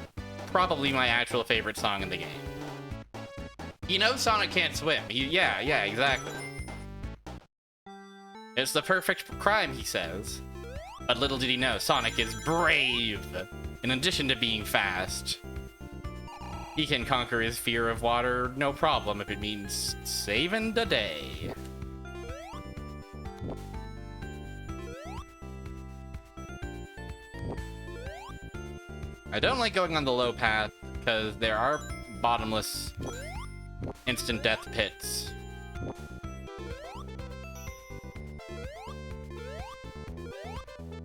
probably my actual favorite song in the game. He knows Sonic can't swim. Yeah, exactly. It's the perfect crime, he says. But little did he know, Sonic is brave. In addition to being fast, he can conquer his fear of water no problem if it means saving the day. I don't like going on the low path because there are bottomless instant death pits.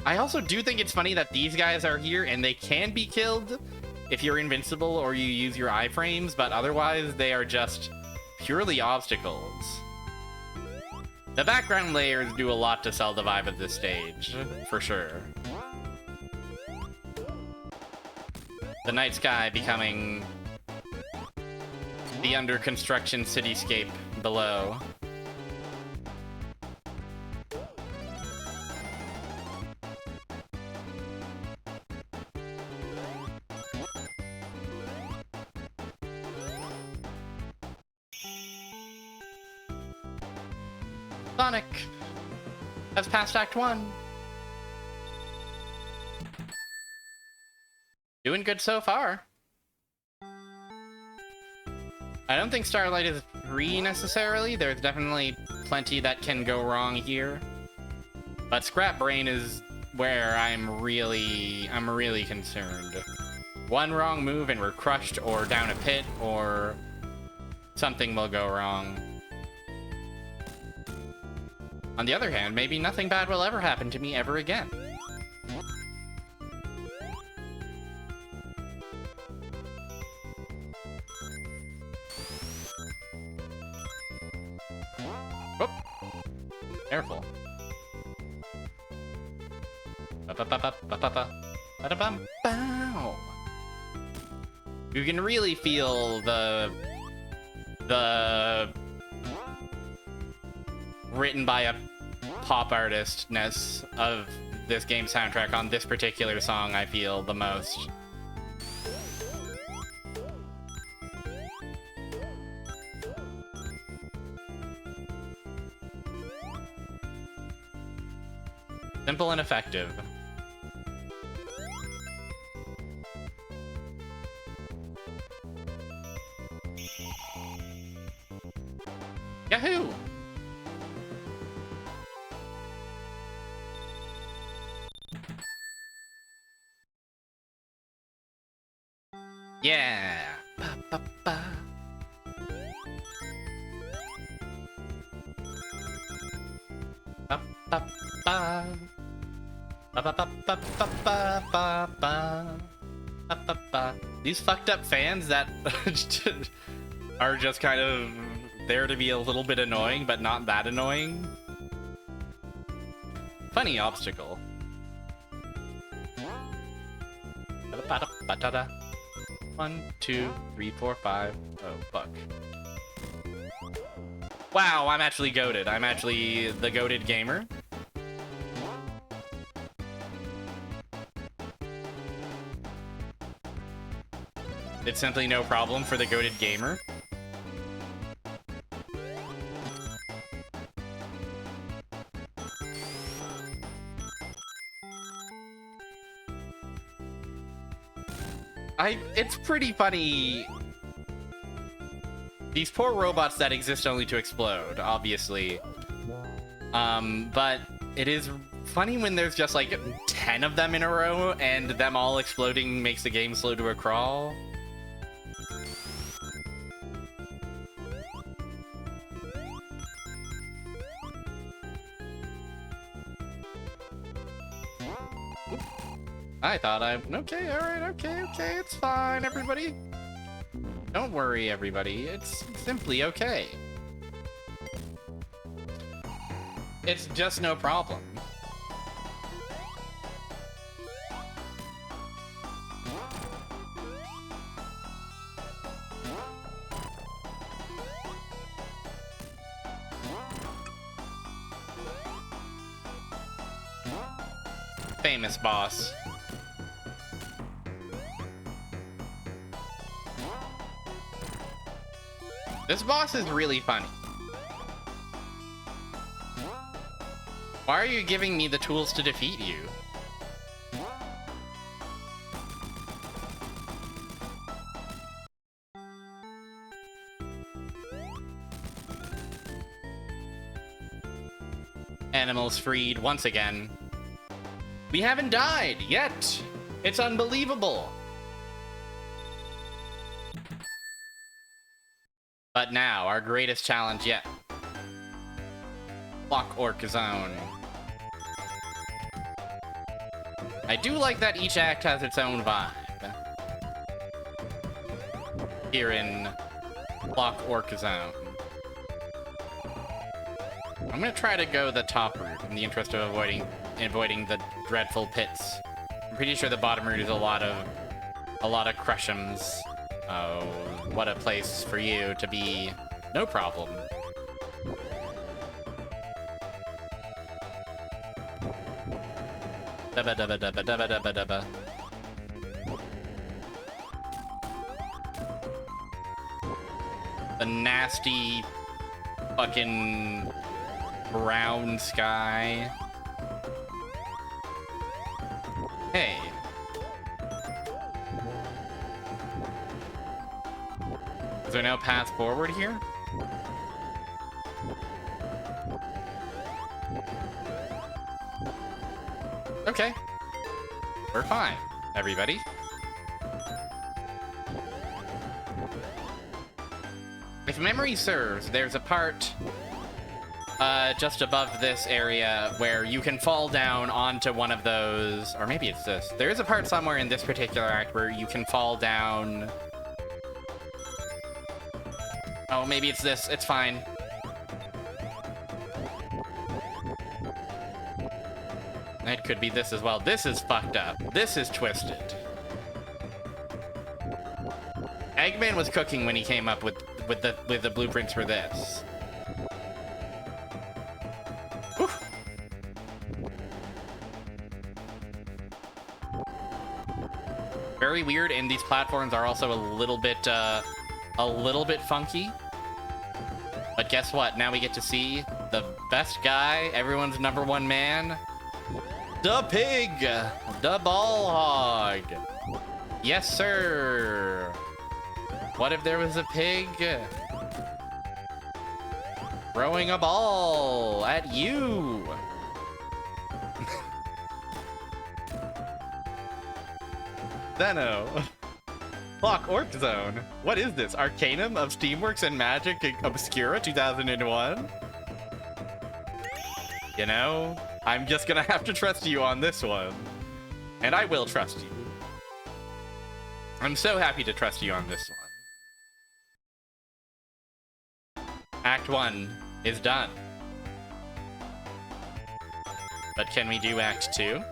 I also do think it's funny that these guys are here and they can be killed if you're invincible or you use your iframes, but otherwise they are just purely obstacles. The background layers do a lot to sell the vibe of this stage, for sure. The night sky becoming the under construction cityscape below. Sonic has passed Act 1. Doing good so far. I don't think Starlight is free necessarily. There's definitely plenty that can go wrong here. But Scrap Brain is where I'm really concerned. One wrong move and we're crushed or down a pit or something will go wrong. On the other hand, maybe nothing bad will ever happen to me ever again. Whoop. Careful. Ba-ba-ba-ba-ba-ba. You can really feel the written by a pop artist-ness of this game soundtrack on this particular song, I feel the most. Simple and effective. Yahoo! Yeah. Ba, ba, ba. Ba, ba, ba. Ba, ba, ba, ba, ba, ba, ba, ba. Ba, ba, ba. These fucked up fans that are just kind of there to be a little bit annoying, but not that annoying. Funny obstacle. Ba-da-ba-da-ba-da-da. 1, 2, 3, 4, 5. Oh, fuck. Wow, I'm actually goated. I'm actually the goated gamer. It's simply no problem for the goated gamer. It's pretty funny. These poor robots that exist only to explode, obviously. But it is funny when there's just like 10 of them in a row and them all exploding makes the game slow to a crawl. I thought okay, alright, okay, it's fine, everybody. Don't worry, everybody, it's simply okay. It's just no problem. Famous boss. This boss is really funny. Why are you giving me the tools to defeat you? Animals freed once again. We haven't died yet! It's unbelievable! But now, our greatest challenge yet. Clockwork Zone. I do like that each act has its own vibe. Here in Clockwork Zone. I'm gonna try to go the top route in the interest of avoiding the dreadful pits. I'm pretty sure the bottom route is a lot of crush'ems. Oh, what a place for you to be. No problem. Dubba dubba dubba dubba dubba dubba. The nasty fucking brown sky. Hey. Is there no path forward here? Okay. We're fine, everybody. If memory serves, there's a part just above this area where you can fall down onto one of those, or maybe it's this. There is a part somewhere in this particular act where you can fall down. Oh, maybe it's this. It's fine. It could be this as well. This is fucked up. This is twisted. Eggman was cooking when he came up with the blueprints for this. Whew. Very weird, and these platforms are also a little bit funky. But guess what? Now we get to see the best guy, everyone's #1 man. The pig! The ball hog! Yes, sir! What if there was a pig throwing a ball at you? Zeno. Clockwork Zone. What is this? Arcanum of Steamworks and Magic Obscura 2001? You know, I'm just gonna have to trust you on this one. And I will trust you. I'm so happy to trust you on this one. Act 1 is done. But can we do Act 2?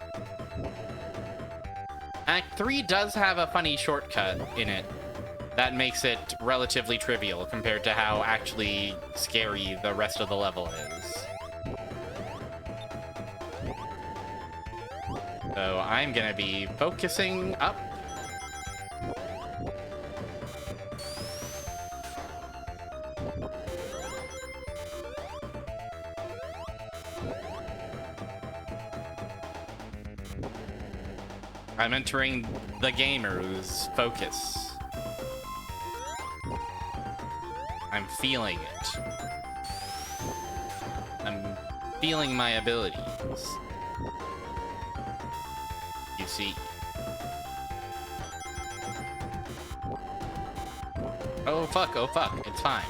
Act 3 does have a funny shortcut in it that makes it relatively trivial compared to how actually scary the rest of the level is. So I'm gonna be focusing up. I'm entering the gamer's focus. I'm feeling it. I'm feeling my abilities. You see. Oh fuck, it's fine.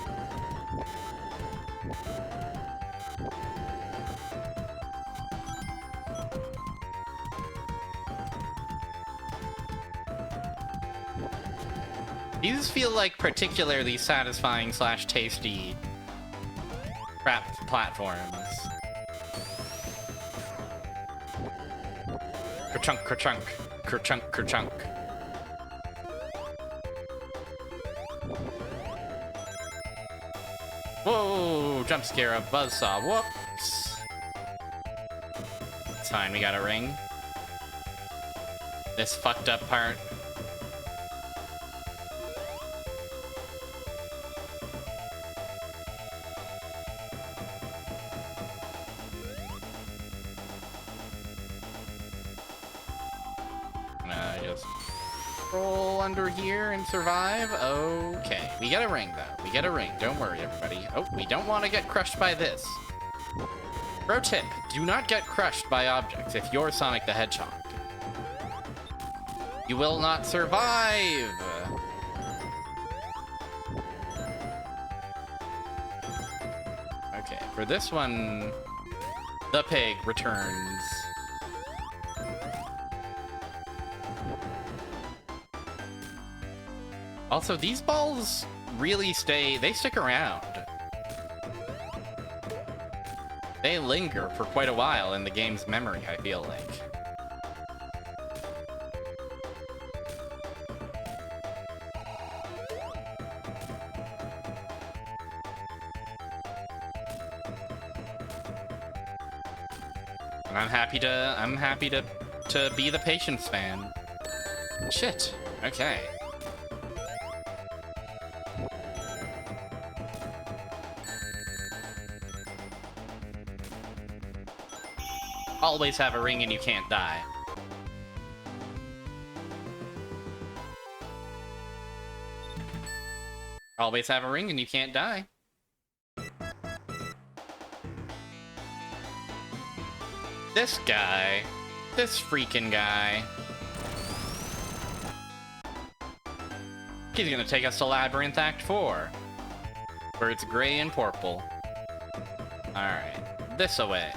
These feel like particularly satisfying / tasty crap platforms. Kerchunk, kerchunk, kerchunk, kerchunk. Whoa, jump scare of buzzsaw. Whoops. It's fine, we got a ring. This fucked up part. Just roll under here and survive. Okay, we get a ring though. We get a ring. Don't worry, everybody. Oh, we don't want to get crushed by this. Pro tip: do not get crushed by objects if you're Sonic the Hedgehog. You will not survive. for this one, the pig returns. Also, these balls really they stick around. They linger for quite a while in the game's memory, I feel like. And I'm happy to be the Patience fan. Shit. Okay. Always have a ring and you can't die. Always have a ring and you can't die. This guy. This freaking guy. He's gonna take us to Labyrinth Act 4. Where it's gray and purple. Alright. This away.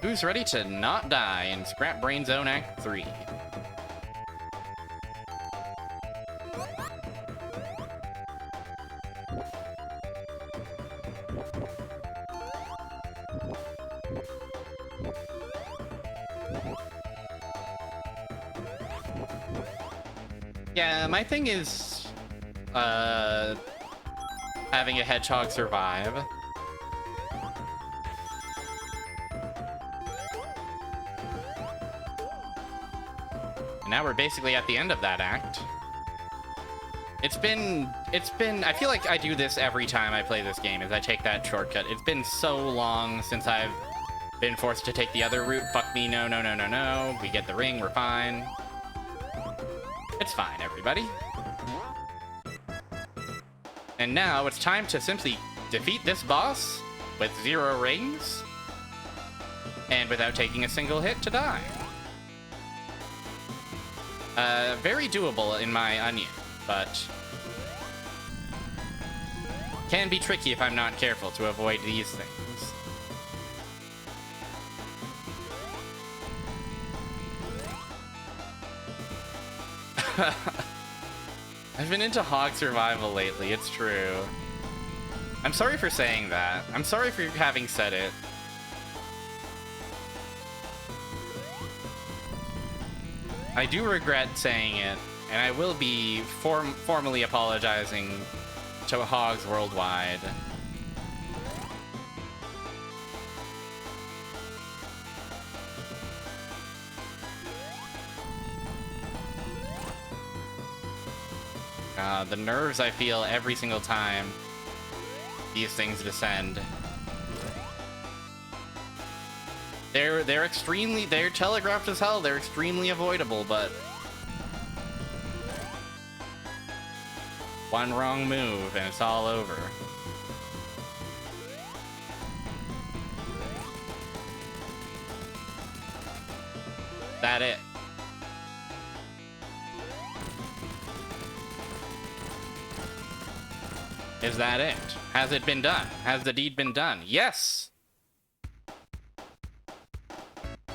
Who's ready to not die in Scrap Brain Zone Act 3? Yeah, my thing is having a hedgehog survive. Now we're basically at the end of that act. It's been, I feel like I do this every time I play this game, is I take that shortcut. It's been so long since I've been forced to take the other route. Fuck me, no, no, no, no, no. We get the ring, we're fine. It's fine, everybody. And now it's time to simply defeat this boss with 0 rings and without taking a single hit to die. Very doable in my onion, but can be tricky if I'm not careful to avoid these things. I've been into hog survival lately, it's true. I'm sorry for saying that. I'm sorry for having said it. I do regret saying it, and I will be formally apologizing to hogs worldwide. The nerves I feel every single time these things descend. They're telegraphed as hell, they're extremely avoidable, but one wrong move and it's all over. That it. Is that it? Has it been done? Has the deed been done? Yes!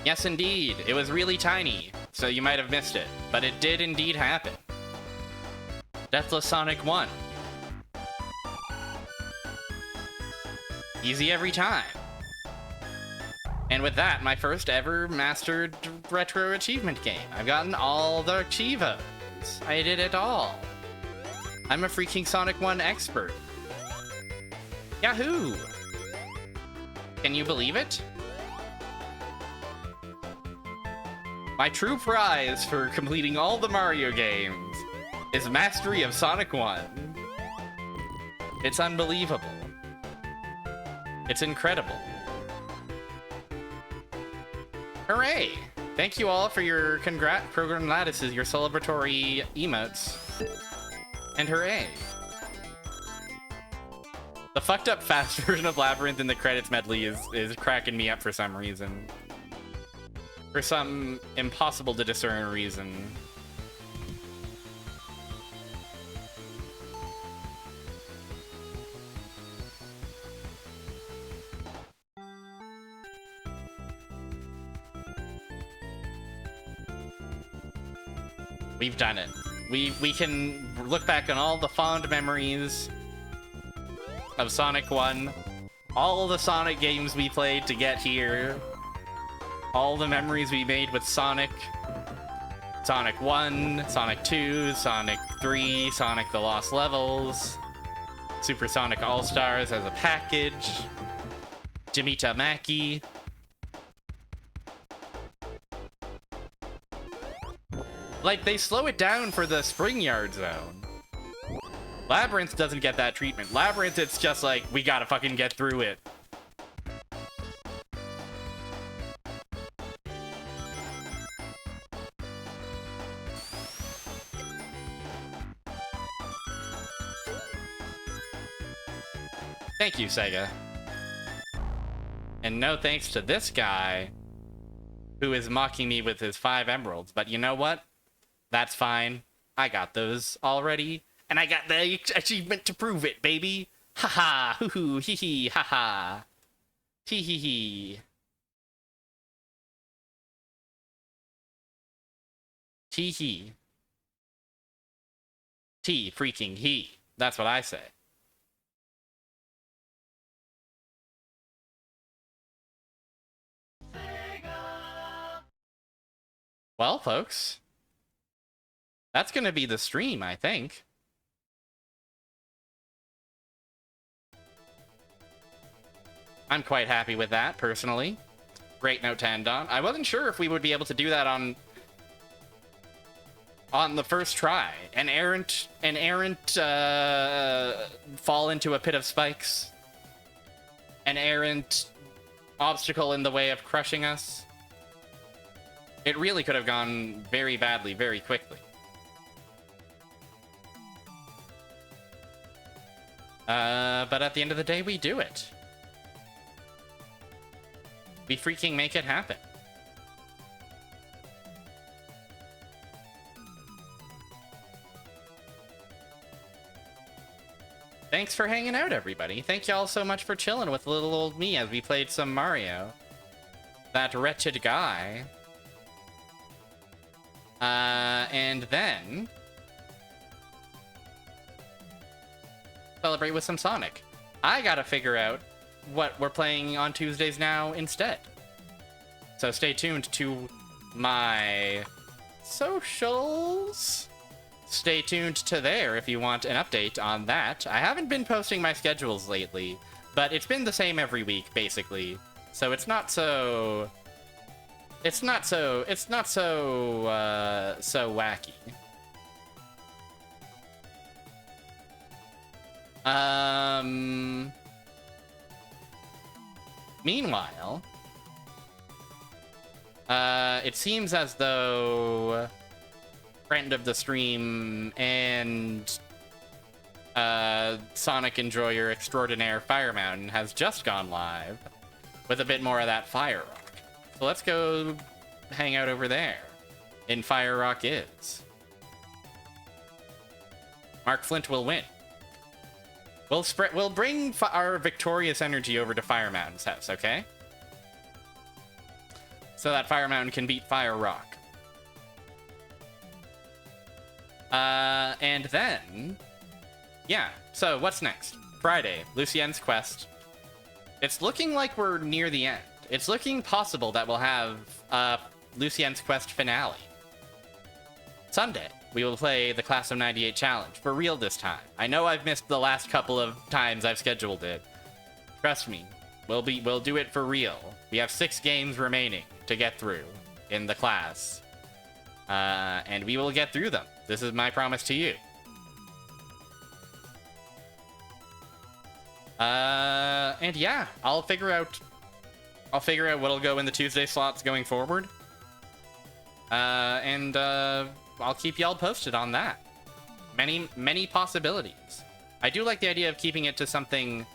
Yes, indeed. It was really tiny, so you might have missed it. But it did indeed happen. Deathless Sonic 1. Easy every time. And with that, my first ever mastered retro achievement game. I've gotten all the Achievos. I did it all. I'm a freaking Sonic 1 expert. Yahoo! Can you believe it? My true prize for completing all the Mario games is mastery of Sonic 1. It's unbelievable. It's incredible. Hooray! Thank you all for your program lattices, your celebratory emotes. And hooray. The fucked up fast version of Labyrinth in the credits medley is cracking me up for some reason. For some impossible to discern reason. We've done it. We can look back on all the fond memories of Sonic 1, all the Sonic games we played to get here, all the memories we made with Sonic. Sonic 1, Sonic 2, Sonic 3, Sonic the Lost Levels, Super Sonic All-Stars as a package, Jimmy Tamaki. Like, they slow it down for the Spring Yard Zone. Labyrinth doesn't get that treatment. Labyrinth, it's just like, we gotta fucking get through it. Thank you, Sega. And no thanks to this guy who is mocking me with his 5 emeralds. But you know what? That's fine. I got those already. And I got the achievement to prove it, baby. Ha-ha, hoo-hoo, hee-hee, ha-ha. Tee-hee-hee. Tee-hee. Tee freaking he. That's what I say. Well, folks, that's gonna be the stream, I think. I'm quite happy with that, personally. Great note to end on. I wasn't sure if we would be able to do that on the first try. An errant fall into a pit of spikes. An errant obstacle in the way of crushing us. It really could have gone very badly, very quickly. But at the end of the day, we do it. We freaking make it happen. Thanks for hanging out, everybody. Thank y'all so much for chilling with little old me as we played some Mario. That wretched guy. And then celebrate with some Sonic. I gotta figure out what we're playing on Tuesdays now instead. So stay tuned to my socials. Stay tuned to there if you want an update on that. I haven't been posting my schedules lately, but it's been the same every week, basically. So it's not so wacky. Meanwhile, it seems as though friend of the stream and Sonic Enjoyer Extraordinaire Fire Mountain has just gone live with a bit more of that Fire Rock. So let's go hang out over there in Fire Rock is. Mark Flint will win. We'll bring our victorious energy over to Fire Mountain's house, okay? So that Fire Mountain can beat Fire Rock. And then, yeah. So what's next? Friday, Lucien's Quest. It's looking like we're near the end. It's looking possible that we'll have Lucien's Quest finale. Sunday, we will play the Class of 98 Challenge, for real this time. I know I've missed the last couple of times I've scheduled it. Trust me, we'll do it for real. We have 6 games remaining to get through in the class. And we will get through them. This is my promise to you. And yeah, I'll figure out what'll go in the Tuesday slots going forward. And I'll keep y'all posted on that. Many possibilities. I do like the idea of keeping it to something,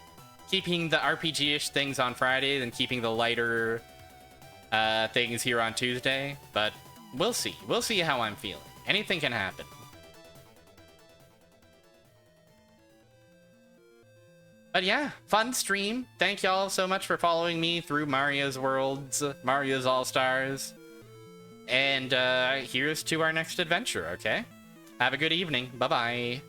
keeping the RPG-ish things on Friday and keeping the lighter things here on Tuesday, but we'll see. We'll see how I'm feeling. Anything can happen. But yeah, fun stream. Thank y'all so much for following me through Mario's Worlds, Mario's All-Stars. And here's to our next adventure, okay? Have a good evening. Bye-bye.